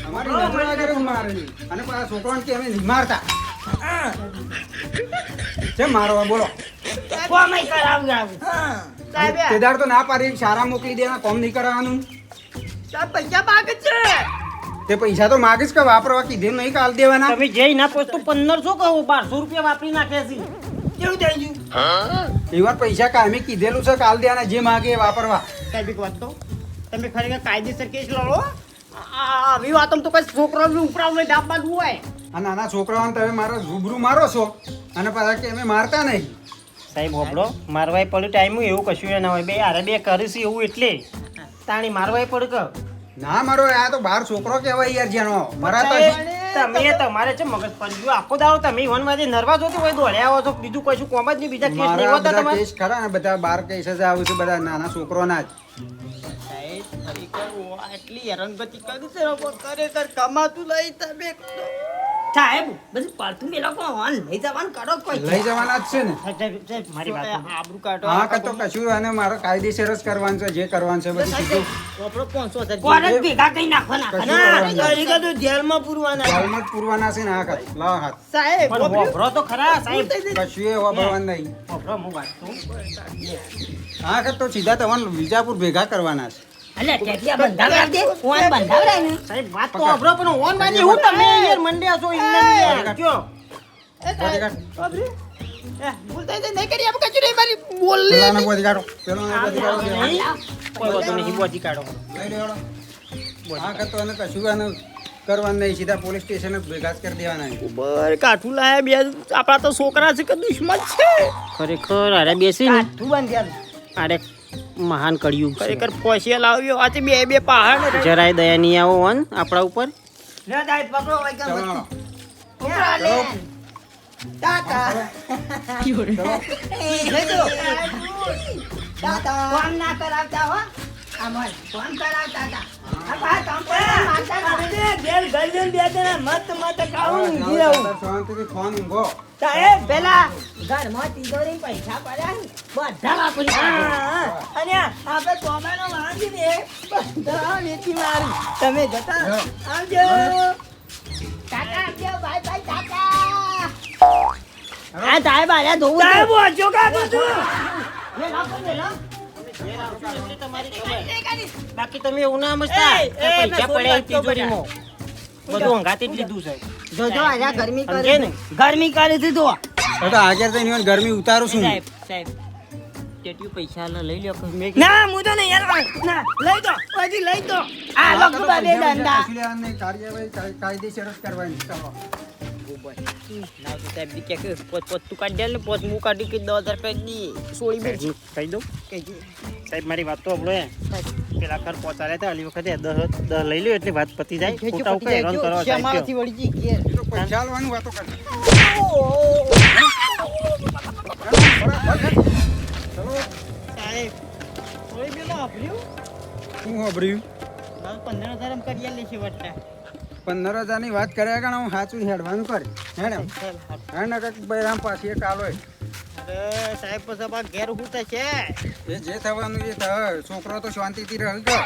[SPEAKER 4] અમારી નજરો આગળ જ મારેલી. અને પાછા છોકરાને કે અમે નહીં મારતા. કેમ મારવા બોલો?
[SPEAKER 2] કોમય કરાવું આવું
[SPEAKER 4] કેદાર તો ના પાડી સારા મોકલી દેવા કોમ નહીં કરાવવાનું.
[SPEAKER 2] પૈસા માગે છે
[SPEAKER 4] તે પૈસા તો માગીશ કે વાપરવા કીધેમ નહીં કાલ દેવાના.
[SPEAKER 5] તમે જઈ ના પોસ્ટ તો 1500 કહો 1200 રૂપિયા વાપરી નાખ્યા છે
[SPEAKER 1] કેવું થઈ ગયું
[SPEAKER 4] એવા પૈસા કાયમી કીધેલું છે કાલ દેવાના જે માગે એ વાપરવા.
[SPEAKER 2] સાહેબ એક વાત કહું, તમે ખરેખર કાયદેસર કેસ લડો. આવી વાતમ તો કઈ છોકરો ઉપરાવ ડાબા હોય.
[SPEAKER 4] આ નાના છોકરાઓને તમે મારો રૂબરૂ મારો છો અને પાછા કે અમે મારતા નહીં.
[SPEAKER 5] સાહેબ હોબળો મારવાય પડ્યું ટાઈમ એવું કશું ના હોય બે અરે બે કરીશું એવું એટલે તાણી મારવાય પડે કે
[SPEAKER 4] ના મારો આ તો બાર છોકરો કહેવાય યાર જેનો મરાતો
[SPEAKER 5] તમે તમારે છે મગજ પડ્યું આખો દાડો તમે વનમાંથી નરવા જો તો દોડ્યા આવો છો બીજું કશું કોમ જ નહીં બીજા કેસ નહીં
[SPEAKER 4] મારા
[SPEAKER 5] હોતા
[SPEAKER 4] બધા
[SPEAKER 5] તમારે
[SPEAKER 4] કેસ ખરા ને બધા બાર કેસ જ આવું છે બધા નાના છોકરોના જ.
[SPEAKER 2] સાહેબ ખરેખર આટલી હેરાનગતિ કરી છે ખરેખર કમાતું લઈ તમે
[SPEAKER 1] સાહેબ બધું પાડતું મેલા કોણ વાન લઈ જવાનું કાઢો કોઈ
[SPEAKER 4] લઈ જવાના જ છે ને.
[SPEAKER 5] સાહેબ મારી વાત સાંભળો.
[SPEAKER 2] આબરૂ કાઢો.
[SPEAKER 4] હા તો કશું અને મારે કાયદેસર જ કરવાનું છે જે કરવાનું છે બધું કીધું.
[SPEAKER 2] આપણો 500,000
[SPEAKER 1] કોણ જ ભેગા કઈ નાખવાના
[SPEAKER 4] કશું
[SPEAKER 1] ના
[SPEAKER 4] કરવાનું
[SPEAKER 1] હરીકા તો જેલમાં પૂરવાના
[SPEAKER 4] હાલમાં જ પૂરવાના છે ને આ હાથ લાવ હાથ
[SPEAKER 2] સાહેબ
[SPEAKER 5] પણ હોભળો તો ખરા સાહેબ
[SPEAKER 4] કશું એ વાપરવાનું નહીં.
[SPEAKER 5] હોભળો હું વાત કહું.
[SPEAKER 4] હા તો સીધા તમારે વિજાપુર ભેગા કરવાના છે.
[SPEAKER 1] અલે ટેટિયા બંધાવડા દે કોણ બંધાવડા ને
[SPEAKER 5] સાહેબ વાત તો હોભળો પણ ઓન બાજી હું તમે યાર મંડ્યા છો ઇન્ને યાર કયો
[SPEAKER 4] બોધી કાઢ.
[SPEAKER 2] બોલતા નહીં કરી આપણે કચું નહીં મારી બોલ
[SPEAKER 4] પેલાનો બોધી કાઢો. પેલાનો બોધી કાઢો.
[SPEAKER 5] કોઈ વાંધો નહીં બોજી કાઢો
[SPEAKER 4] લઈ લેવડો. હા તો અને કશું આને કરવાનું નહીં સીધા પોલીસ સ્ટેશન જ ભેગા જ કરી દેવાના છે.
[SPEAKER 2] બર કાઠું લાયા બે આપણા તો છોકરા છે કે દુશ્મન છે
[SPEAKER 5] ખરેખર અરે બેસી ને
[SPEAKER 1] તું બંધાવ
[SPEAKER 5] અરે મહાન કળિયુગ છે
[SPEAKER 2] ખરેખર પોસિયા લાવ્યો આ બે પહાડ
[SPEAKER 5] જરાય દયા નહીં આવો વન આપણા ઉપર
[SPEAKER 1] લે દાઈ પકડો ભાઈ
[SPEAKER 4] ચલો.
[SPEAKER 1] લે ટાટા ટાટા કોણ ના કરાવતા હો આમર કોણ કરાવતા હતા આ ભાઈ કામ પર માનતા નથી બેલ ગલજન બે જણા મત મત કાઉં ઊંઘી રહું
[SPEAKER 4] શાંતિથી ફોન ઊંઘો.
[SPEAKER 1] સાહેબ પેલા ઘરમાં તિજોરી પૈસા પડ્યા ને બધા વાપરી કાઢ્યા. અને આપણે ટોમેટો માંગી ને બધા વેચી મારી તમે જતા આવજો કાકા આવજો બાય બાય કાકા આ સાહેબ આયા ધોવું સાહેબ વાંચો કાકા તું લે લાવો લે લાવો
[SPEAKER 5] બાકી તમે એવું ના સમજતા
[SPEAKER 1] એ,
[SPEAKER 5] કે પૈસા
[SPEAKER 1] મેં
[SPEAKER 5] પડ્યા
[SPEAKER 1] થોડી
[SPEAKER 5] તિજોરીમાં બધું અંગાતે જ લીધું છે
[SPEAKER 1] જોજો આયા ગરમી
[SPEAKER 5] સમજે
[SPEAKER 1] કરી
[SPEAKER 5] ને?
[SPEAKER 1] ગરમી કરી દીધું
[SPEAKER 4] હવે તો આગળ જઈને મને ગરમી ઉતારું છું.
[SPEAKER 5] સાહેબ ટેટ્યુ પૈસા લઈ લ્યો મેં
[SPEAKER 1] ના હું તો નહીં યાર ના લઈ દો પછી લઈ દો આ લોકો બાબે દંડા
[SPEAKER 4] કશું લેવાનું નહીં. કાર્યવાહી કાયદેસર જ કરવાની. ચાલો.
[SPEAKER 2] ના તો સાહેબ દી કે પોત તું કાઢી દે ને પોત હું કાઢી કે 10,000 કરી દી સોળી બે
[SPEAKER 5] કહી દઉં સાહેબ મારી વાત તો હબળો પેલા ઘર પહોંચાડ્યા હતા અલી વખતે 10 લઈ લ્યો એટલે વાત પતી જાય ખોટા ઉપર હેરાન કરવા સાહેબ
[SPEAKER 2] મારાથી વળી ગઈ ઘેર
[SPEAKER 4] એ તો પૈસા આલવાનું વાતો કરે.
[SPEAKER 2] સાહેબ સોળી બે વાપર્યું
[SPEAKER 4] શું વાપર્યું?
[SPEAKER 2] 15,000 એમ કરી લે છે વટ્ટા
[SPEAKER 4] 15,000 ની વાત કર્યા કારણ હું સાચું હેડવાનું કર હેડે હે ને કંઈક બૈરામ પાછી એક આલો
[SPEAKER 2] અરે સાહેબ પછી આ ઘેર હું થશે
[SPEAKER 4] એ જે થવાનું એ થાય. છોકરો તો શાંતિથી રહી ગયો.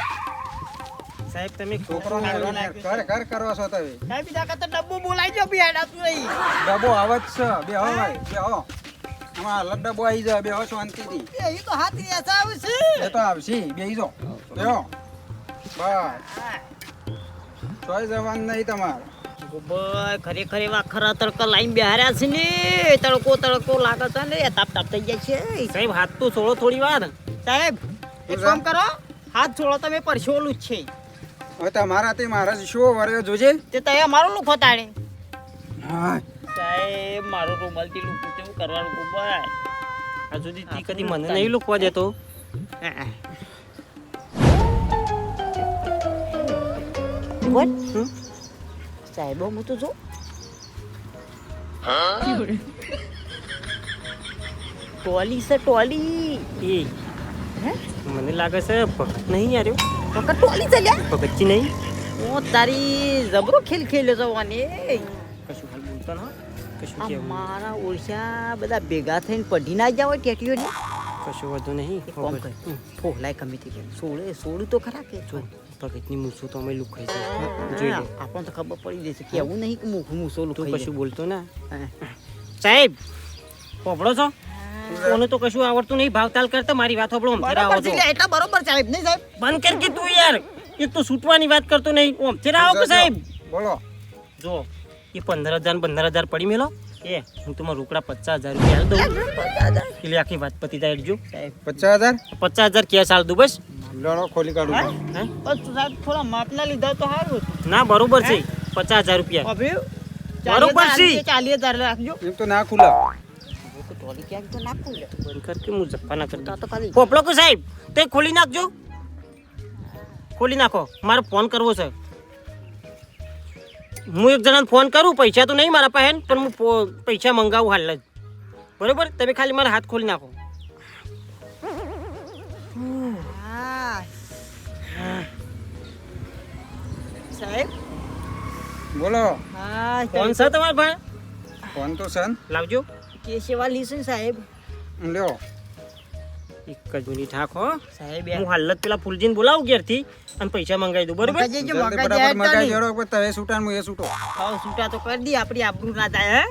[SPEAKER 5] સાહેબ તમે
[SPEAKER 4] છોકરો ઘર કરો છો તમે.
[SPEAKER 2] સાહેબ બીજા કરતા ડબ્બો બોલાઈ જાવ બી હેડાતું નહીં
[SPEAKER 4] ડબ્બો આવે જ છે. બે હો ભાઈ બે હો. આમાં હાલ ડબ્બો આવી જાય બે હો શાંતિથી.
[SPEAKER 2] એ તો હાથ રેસા આવશે
[SPEAKER 4] એ તો આવશે બેસી જાઓ. બે હો બસ તોય જવાનું નહીં તમારે.
[SPEAKER 2] ભાઈ ખરેખર એવા ખરા તડકા લાઈન બેહાર્યા છે ને તડકો લાગે છે ને તાપ થઈ જાય છે
[SPEAKER 5] સાહેબ હાથ તો છોડો થોડી વાર
[SPEAKER 2] સાહેબ એક કામ કરો હાથ છોડો તમે પરસોલું જ છે
[SPEAKER 4] હવે તમારાથી મારા શું વર્યો જોજે.
[SPEAKER 2] તે તય અમારો લુખો તાડે
[SPEAKER 4] હા
[SPEAKER 2] સાહેબ મારો રૂમાલથી લુખું કેવું કરવાનું ભાઈ
[SPEAKER 5] આ સુધી તી કદી મને નહીં લૂકવા દેતો
[SPEAKER 2] સાહેબો હું તો જો ટોલી છે ટોલી
[SPEAKER 5] એ મને લાગે છે ભગત નહીં યાર
[SPEAKER 2] વખત ટોલી ચાલ્યા
[SPEAKER 5] ભગતજી નહીં
[SPEAKER 2] હું તારી જબરો ખેલ ખેલ્યો જવાની
[SPEAKER 5] કશું હાલ બોલતો ના કશું કેવું
[SPEAKER 2] મારા ઓળશા બધા ભેગા થઈને પઢી ના જાવ ટેટીઓ ને
[SPEAKER 5] કશું વધુ નહીં
[SPEAKER 2] કોમ કર ફોલાય કમી થઈ સોળું તો ખરા કે
[SPEAKER 5] જો ભગતની મૂછું તો અમે લુખાઈ છે જોઈ લે
[SPEAKER 2] આપણને તો ખબર પડી જશે કે એવું નહીં કે મુખું મૂસો
[SPEAKER 5] તું
[SPEAKER 2] લુખાઈ
[SPEAKER 5] કશું બોલતો ના
[SPEAKER 2] જાય.
[SPEAKER 5] સાહેબ પોપડો છો કોને તો કશું આવડતું નહીં ભાવતાલ કરતા મારી વાત હોબળો ઓમથેર આવો
[SPEAKER 2] બરોબર
[SPEAKER 5] છો
[SPEAKER 2] છે લે, એટલા બરોબર સાહેબ નહીં સાહેબ
[SPEAKER 5] બંધ કર કે તું યાર એક તો છૂટવાની વાત કરતો નહીં ઓમથેર આવો કે સાહેબ
[SPEAKER 4] બોલો.
[SPEAKER 5] જો એ 15,000 પડી મેલો
[SPEAKER 2] એ હું તમારા રોકડા 50,000 રૂપિયા હાલ દઉં એટલે આખી વાત પતી જાય એટલું.
[SPEAKER 4] 50,000
[SPEAKER 2] 50,000 કેશ હાલ દઉં બસ.
[SPEAKER 4] લડો ખોલી કાઢું
[SPEAKER 2] હે?
[SPEAKER 1] બસ સાહેબ થોડા માપના લીધા તો સારું હતું.
[SPEAKER 2] ના બરોબર છે 50,000 રૂપિયા
[SPEAKER 1] અભી
[SPEAKER 2] બરોબર છે.
[SPEAKER 1] 40,000 રાખજો.
[SPEAKER 4] એમ તો ના ખુલા
[SPEAKER 1] તો ટોલી ક્યાંક તો નાખું લે.
[SPEAKER 2] બંધ કર કે હું જપ્પા ના કરતા
[SPEAKER 1] તો ખાલી
[SPEAKER 2] પોપલો કે સાહેબ તે ખોલી નાખજો. ખોલી નાખો મારે ફોન કરવો છે. હું એક જણાને ફોન કરું પૈસા તો નહીં મારા પાસે પણ હું પૈસા મંગાવું હાલ જ બરોબર. તમે ખાલી મારા હાથ ખોલી નાખો.
[SPEAKER 1] સાહેબ
[SPEAKER 4] બોલો
[SPEAKER 1] હા
[SPEAKER 2] ફોન છે તમારા પાસે?
[SPEAKER 4] ફોન તો સન
[SPEAKER 2] લાવજો.
[SPEAKER 1] કેશવા લીસન સાહેબ.
[SPEAKER 4] લ્યો
[SPEAKER 2] એક જ મિનિટ હાખો.
[SPEAKER 1] સાહેબ
[SPEAKER 2] હું હાલ જ પેલા ફૂલજીને બોલાવું ઘેરથી અને પૈસા મંગાવી દઉં બરોબર.
[SPEAKER 1] મગાઈ દેજો,
[SPEAKER 4] જલ્દી
[SPEAKER 1] મગાઈ
[SPEAKER 4] ફટાફટ મગાઈ
[SPEAKER 1] દેજો.
[SPEAKER 4] દેડો તમે છૂટા ને હું એ છૂટો
[SPEAKER 1] હાવ છૂટા તો કરી દી આપણી આબરૂ ના થાય હે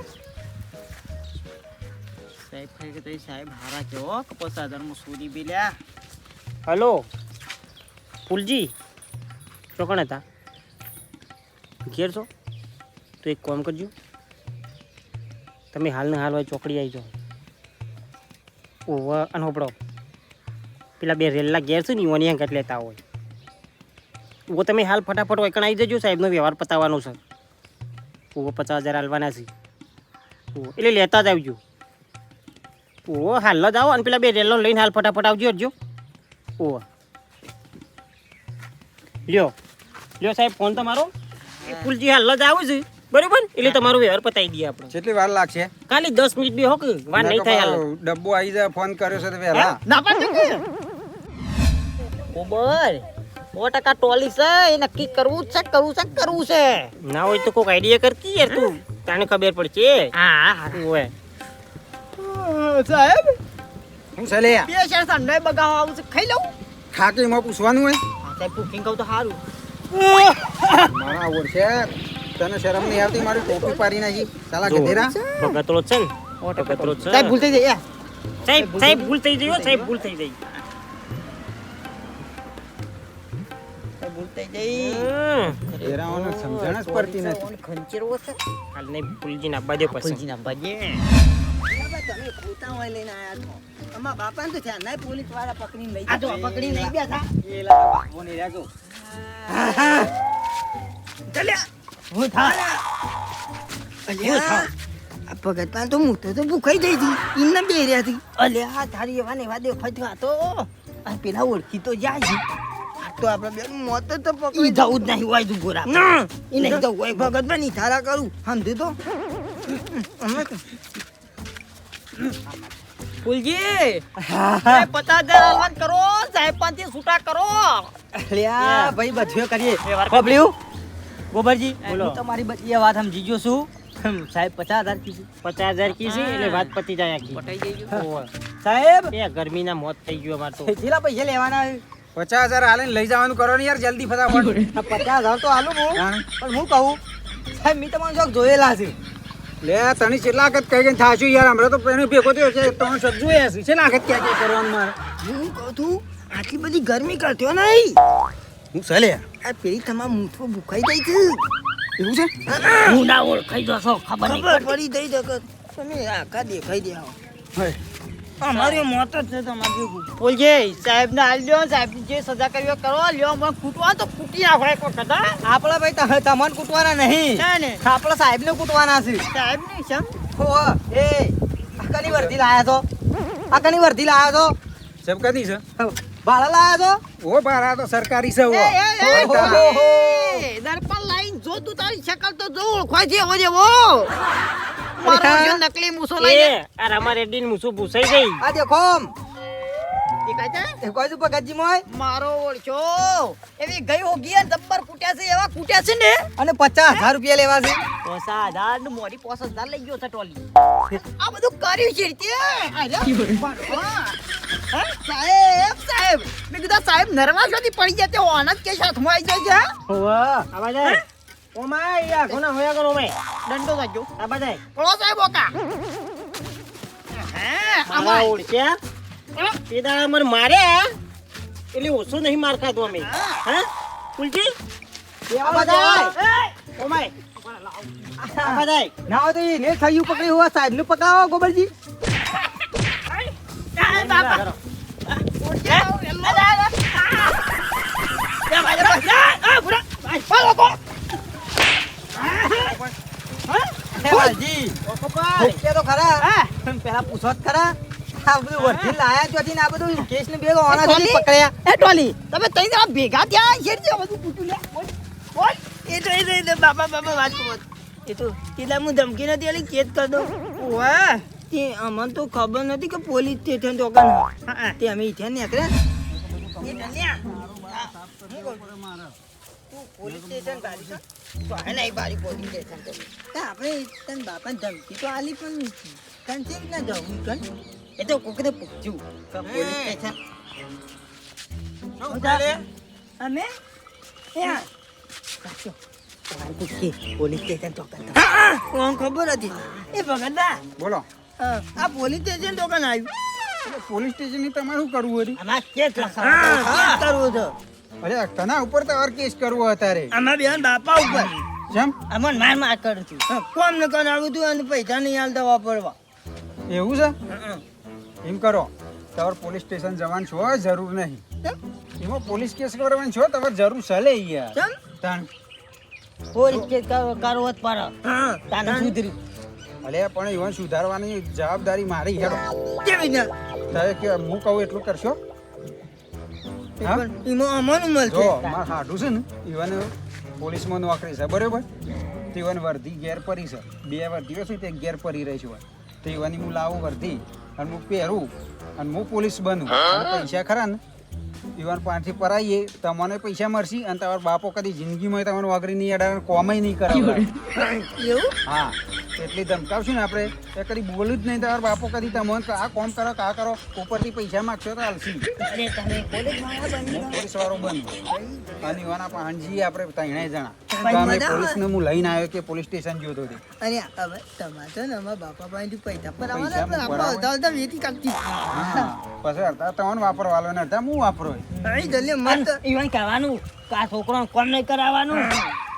[SPEAKER 1] સાહેબ ખાઈ કે તો સાહેબ હારા કેવો કપસ આધારમાં સોરી બેલ્યા.
[SPEAKER 2] હલો ફૂલજી ચોકણ હતા ઘેર છો તો એક કામ કરજો તમે હાલને હાલ હોય ચોકડી આવી જાઓ. ઓવા અને હોપડો પેલા બે રેલના ઘેર છે ને ઓની અંગત લેતા હોય ઓ તમે હાલ ફટાફટ વૈકણ આવી જજો. સાહેબનો વ્યવહાર પતાવવાનો છે. ઓ 50,000 હાલવાના છે. ઓ એટલે લેતા જ આવજો. ઓ હાલ જ આવો અને પેલા બે રેલો લઈને હાલ ફટાફટ આવજો હટજો. ઓ લ્યો લ્યો સાહેબ ફોન તમારો. એ ફૂલજી હાલ જ આવું છે બરોબર. એટલે તમારો વ્યવહાર પતાવી દઈએ આપણે.
[SPEAKER 4] કેટલી વાર લાગશે
[SPEAKER 2] ખાલી 10 મિનિટ બી હો કે વાર નહીં થાય હાલ.
[SPEAKER 4] ડબ્બો આવી જાય ફોન કર્યો છે તો વહેલા
[SPEAKER 1] ના પાડજો કે ઓબર 100% ટોલી છે એ નક્કી કરવું જ છે કરવું છે.
[SPEAKER 2] ના હોય તો કોઈક આઈડિયા કરતી યાર તું તને ખબર પડશે.
[SPEAKER 1] હા
[SPEAKER 2] ઓય
[SPEAKER 1] સાહેબ
[SPEAKER 4] હું છે લે
[SPEAKER 1] બે શેર સંડે બગાવ આવું છે ખાઈ લઉં.
[SPEAKER 4] ખાકીમાં પૂછવાનું હોય
[SPEAKER 1] સાહેબ બુકિંગ કહું તો સારું.
[SPEAKER 4] મારા ઓળશે તને શરમ નહીં આવતી મારી ટોપી પાડી નાખી સાલા
[SPEAKER 2] જો.
[SPEAKER 4] ગધેરા
[SPEAKER 2] ભગતરો છે ને ભગતરો છે.
[SPEAKER 1] સાહેબ ભૂલ થઈ જાય
[SPEAKER 2] સાહેબ ભૂલ થઈ ગઈ હો, સાહેબ ભૂલ થઈ ગઈ.
[SPEAKER 1] સાહેબ ભૂલ થઈ જાય.
[SPEAKER 4] ગધેરાઓને સમજણ જ પડતી નથી
[SPEAKER 1] ખંચેરો છે
[SPEAKER 2] હાલ નહીં ફૂલજીને આપવા દે પછી.
[SPEAKER 1] ફૂલજીના બાજે તમે ખોટા હોય લઈને આયા છો. અમારા બાપાને તો છે ના પોલીસ વાળા પકડીને લઈ ગયા. પકડીને લઈ ગયા હતા. ચાલ્યા હું થા અલ્યા આ ભગતમાં તો હું તો ભૂખાઈ ગઈ હતી ઇન્ને બે રહ્યા હતી. અલ્યા તારી એવા ને એવા દેખાય તો આ પેલા ઓળખી તો જાય છે. આ તો આપણે બે મોત તો પકડી જવું જ નહીં હોય તું ગોરા એ નહીં તો હોય ભગતમાં નિથારા કરું સમજુ તો ફૂલજી 50,000 અલવાન કરો સાહેબ પાંચે છૂટા કરો.
[SPEAKER 6] અલ્યા ભાઈ બધું કરીએ
[SPEAKER 2] વ્યવહાર કરી.
[SPEAKER 6] બબલ્યુ ગોબરજી
[SPEAKER 2] બોલો.
[SPEAKER 6] હું તમારી બધી વાત સમજી ગયો છું સાહેબ 50,000 કીધું
[SPEAKER 2] 50,000 કી છે એટલે વાત પતી જાય આખી. ઓય.
[SPEAKER 6] સાહેબ
[SPEAKER 2] એ ગરમીના મોત થઈ ગયું અમાર તો.
[SPEAKER 6] કેટલા પૈસા લેવાના
[SPEAKER 4] 50,000 હાલીને લઈ જવાનું કરો ને યાર જલ્દી ફટાફટ
[SPEAKER 6] 50,000 તો હાલું હું
[SPEAKER 4] હા.
[SPEAKER 6] પણ હું કહું સાહેબ મેં તમારું શોખ જોયેલા છે
[SPEAKER 4] લે તને કેટલા વખત કઈ કઈ થાશું યાર હમણાં તો એને ભેગો થયો છે ત્રણ શબ્દ જોયા છે કેટલા વખત ક્યાં ક્યાં કરવાનું મારે
[SPEAKER 1] હું કહું છું આટલી બધી ગરમી કરતો નહીં.
[SPEAKER 4] હું ચાલે
[SPEAKER 1] આ પેલી તમારા મૂઠો ભૂખાઈ ગઈ છે.
[SPEAKER 4] એવું છે
[SPEAKER 1] હું ના ઓળખાઈ જશો ખબર પડી ગઈ તો તમે આખા દેખાઈ દે અમારી મોત જ છે તમારી ભેગું.
[SPEAKER 6] બોલજે સાહેબ ને હાલ લ્યો સાહેબ જે સજા કરવી કરો લ્યો મને
[SPEAKER 1] ફૂટવા તો ફૂટી નાખો એક વખત હા.
[SPEAKER 6] આપણા ભાઈ તમને કૂટવાના નહીં
[SPEAKER 1] છે ને
[SPEAKER 6] આપણા સાહેબ ને કૂટવાના છે
[SPEAKER 1] સાહેબ નહીં સમ
[SPEAKER 6] હો એ આકાની વર્ધી લાયા છો આકાની વર્ધી લાયા છો
[SPEAKER 4] સબકાતી છે
[SPEAKER 6] ભાડા લાયા છો
[SPEAKER 4] ઓ બારા તો સરકારી છે ઓ
[SPEAKER 1] દર્પણ લાઈન જો તું તારી શકલ તો જો ઓળખાય છે એવો જેવો મારો જો નકલી મૂસો લઈને
[SPEAKER 2] એ આ રામા રેડ્ડીને મૂછું ભૂસાઈ ગઈ.
[SPEAKER 6] આ દેખો
[SPEAKER 1] દેખાય છે
[SPEAKER 6] એ કોઈ તું પગતજી મોય
[SPEAKER 1] મારો ઓળખો એવી ગઈ હોગી અને જબ્બર કૂટ્યા છે એવા કૂટ્યા છે ને
[SPEAKER 6] અને 50,000 રૂપિયા લેવા છે
[SPEAKER 1] 50,000 નું મોડી 50,000 લઈ ગયો છે ટોલી આ બધું કર્યું છે રીતે સાહેબ મેં કીધું સાહેબ નરવા સુધી પડી જાય તે ઓનજ કે હાથમાં આવી જાય છે
[SPEAKER 2] આવા જાય. ઓમાય આ ઘોના હોયા કરો ઓમાય.
[SPEAKER 1] દંડો થજો
[SPEAKER 2] આવા જાય.
[SPEAKER 1] પળો સાહેબ ઓકા
[SPEAKER 2] આવા ઓળખ્યા તે દાડા મને માર્યા એટલે ઓછો નહીં માર ખાધો અમે. હા ફૂલજી
[SPEAKER 6] આવા જાય
[SPEAKER 2] ઓમાય બધાય
[SPEAKER 6] ના હોય તો એને થયું પકડ્યું હોય સાહેબ નું પકડાવો ગોબરજી. વાલજી ભૂખ્યા તો ખરા પણ પેલા પૂછો જ ખરા આ બધું વર્ધી લાયા ચોથી ને આ બધું કેસ ને ભેગો ઓના સુધી પકડ્યા.
[SPEAKER 1] એ ટોલી તમે તઈ જરા ભેગા થયા છે જે બધું પૂછ્યું લે બોલ એ તો બાપા વાત કહો એ તો તેલા હું ધમકી નથી આલી ચેત કર દો વાહ તે અમને તો ખબર નથી કે પોલીસ સ્ટેશન તો કન તે અમે ઈથે નીકળ્યા એ ડલ્યા તું પોલીસ સ્ટેશન બારી છો તો હે નહીં બારી પોલીસ સ્ટેશન તો આપણે તન બાપા ધમકી તો આલી પણ તન ચેક ના જવું કન એ તો કોકને પૂછ્યું કે પોલીસ સ્ટેશન
[SPEAKER 2] શું ચાલે
[SPEAKER 1] અમે ત્યાં
[SPEAKER 6] પોલીસ સ્ટેશન તો કરતા
[SPEAKER 1] કોણ ખબર હતી એ ભગતદા
[SPEAKER 4] બોલો
[SPEAKER 1] આ પોલીસ સ્ટેશન તો કન આવ્યું
[SPEAKER 4] એટલે પોલીસ સ્ટેશનની તમારે શું કરવું હતું?
[SPEAKER 1] આમાં કેસ કરવું છે
[SPEAKER 4] અરે તના ઉપર તમારે કેસ કરવો અત્યારે
[SPEAKER 1] આમાં બેન બાપા ઉપર
[SPEAKER 4] જેમ
[SPEAKER 1] આમાં માર કરું છું કોમ ને કોણ આવ્યું હતું અને પૈસા નહીં હાલતા વાપરવા
[SPEAKER 4] એવું છે એમ કરો તમારે પોલીસ સ્ટેશન જવાનું છો જરૂર નહીં એમાં પોલીસ કેસ કરવાની છો તમારે જરૂર ચાલે યાર
[SPEAKER 1] ચમ
[SPEAKER 4] તાણ
[SPEAKER 1] પોલીસ કેસ કરવો જ પડે તાને સુધરી
[SPEAKER 4] અલે પણ એમાં સુધારવાની જવાબદારી મારી હેડો
[SPEAKER 1] કેવી ને
[SPEAKER 4] તારે કે હું કહું એટલું કરશો હા?
[SPEAKER 1] એમાં અમન મળશે
[SPEAKER 4] જો મારે હાડું છે ને ઈવન પોલીસમાં નોકરી છે બરોબર તો ઈવન વર્ધી ઘેર પરી છે 2 વર્ધીઓ છે તે ઘેર પરી રહી છે તો ઈવન હું લાવું વર્ધી અને હું પહેરું અને હું પોલીસ બનું અને પૈસા ખરા ને ઈવન પાંચથી પરાઈએ તમને પૈસા મળશે અને તમારા બાપો કદી જિંદગીમાં તમને વગરી નહીં અડાડે કોમય નહીં કરાવે
[SPEAKER 1] એવું
[SPEAKER 4] હા એટલી ધમકાવશું ને આપણે એ કદી બોલું જ નહીં તમારા બાપો કદી તમને કે આ કોમ કરો કે આ કરો ઉપરથી પૈસા માગશો તો હાલશી
[SPEAKER 1] અરે તમે પોલીસ વાળા બની
[SPEAKER 4] પોલીસ વાળો બન અને ઈવાના પાંચજી આપણે ત્રણેય જણા તો
[SPEAKER 1] ભાઈ
[SPEAKER 4] અમે
[SPEAKER 1] મજા
[SPEAKER 4] પોલીસને હું લઈને આવ્યો કે પોલીસ સ્ટેશન જોતો હતો
[SPEAKER 1] અરે હવે તમારે તો ને અમારા બાપા પાસેથી પૈસા પર
[SPEAKER 4] પૈસા
[SPEAKER 1] આવવાના
[SPEAKER 4] પર
[SPEAKER 1] આપણે અડધા અડધા વેચી કાઢતી
[SPEAKER 4] હા પછી અડધા તમને વાપરવાલો ને અડધા હું વાપરો
[SPEAKER 1] અહીં જલ્દી મત ઈવન કહેવાનું કે આ છોકરાને કોમ નહીં કરાવવાનું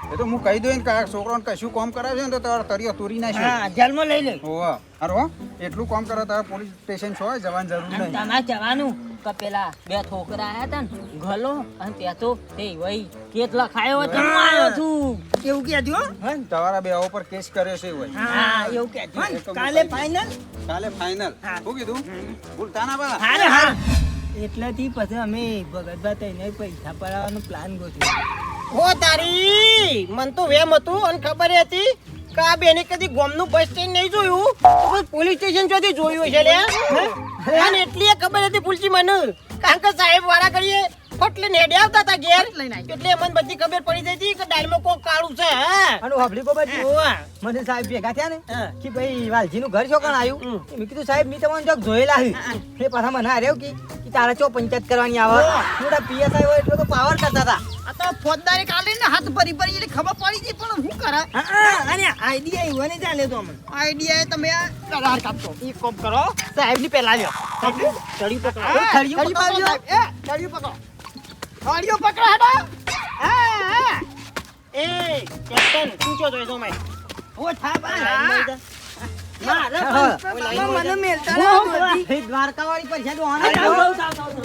[SPEAKER 4] એ તો હું કહી દઉં ને કે આ છોકરાને કશું કામ કરાવશે ને તો તમારે તરિયો તોરી નાખ્યો
[SPEAKER 1] હા જેલમાં લઈ લે
[SPEAKER 4] હોવા અરે હો એટલું કામ કરો તારે પોલીસ સ્ટેશન છો જવાની જરૂર નહીં
[SPEAKER 1] તમારે જવાનું કે પેલા બે છોકરા આયા હતા ને ગલો અને ત્યાં તો તે વહી કેસ લખાયો હતો હું આવ્યો છું એવું કહેજો
[SPEAKER 4] તમારા બે ઉપર કેસ કર્યો છે હોય
[SPEAKER 1] હા એવું કહેજો
[SPEAKER 4] એ તો
[SPEAKER 1] કાલે
[SPEAKER 4] હું
[SPEAKER 1] ફાઇનલ
[SPEAKER 4] કાલે ફાઇનલ શું કીધું ભૂલતા ના બા
[SPEAKER 1] હારે હા એટલેથી પછી અમે ભગતભા તઈને પૈસા પડાવવાનો પ્લાન ગોઠવ્યો
[SPEAKER 2] ઓ તારી મન તો વેમ હતું અને ખબર હતી કે આ બેને કદી ગોમનું બસ સ્ટેન્ડ નહીં જોયું તો પછી પોલીસ સ્ટેશન ચોથી જોયું છે લે અને એટલી એ ખબર હતી ભૂલજી મને કારણ કે સાહેબ વાળા કરીએ ફટલે નેડે આવતા હતા ઘેર એટલે મને બધી ખબર પડી જઈ હતી કે ડાયરમાં કોક કાળું છે હા
[SPEAKER 6] અને હોબળી ગોબરજી
[SPEAKER 2] ઓવા.
[SPEAKER 6] મને સાહેબ ભેગા થયા ને
[SPEAKER 2] હા.
[SPEAKER 6] કે ભાઈ વાલજીનું ઘર ચોકણ આવ્યું મેં કીધું સાહેબ મેં તમને જોક જોયેલા છે એ પાછા મને હાર્યો કે તારા ચો પંચાયત કરવાની આવે થોડા પીએસઆઈ હોય એટલો તો પાવર કરતા હતા
[SPEAKER 3] આ તો ફોજદારી કાઢે ને હાથ ભરી ભરી એટલે ખબર પડી ગઈ પણ શું કરે
[SPEAKER 1] અને આઈડિયા એવો નહીં ચાલે તો અમને
[SPEAKER 3] આઈડિયા તમે આ કરાર કાપતો
[SPEAKER 2] ઈ કોમ કરો સાહેબ ની પેલા લ્યો ચડી પકડો
[SPEAKER 6] થળિયું પકડજો.
[SPEAKER 3] ચડ્યું પકડો થળિયું પકડો હેડો
[SPEAKER 2] એ કેપ્ટન તું ચો જોઈ જો મેં
[SPEAKER 1] ઓ થા બા
[SPEAKER 6] હા.
[SPEAKER 1] મને મેલતા
[SPEAKER 6] એ દ્વારકાવાળી પરીક્ષા તો ઓના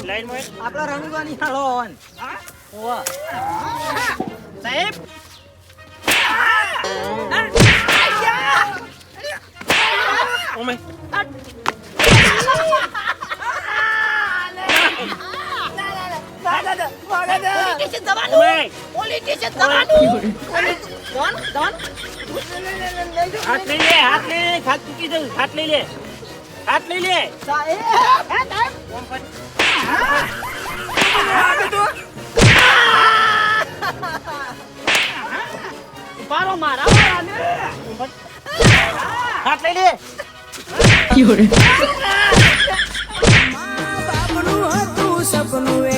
[SPEAKER 2] લાઈન માં
[SPEAKER 6] આપણા રણુગાની હાલો ઓન ઓવા
[SPEAKER 2] સાહેબ ઓ મેં
[SPEAKER 3] પોલીસ સ્ટેશન જવાનું
[SPEAKER 2] હાથ લઈ લે હાથ તૂટી જશે હાથ લઈ લે
[SPEAKER 3] પારો મારા
[SPEAKER 2] હાથ લઈ લે
[SPEAKER 1] બાપનું હતું સપનું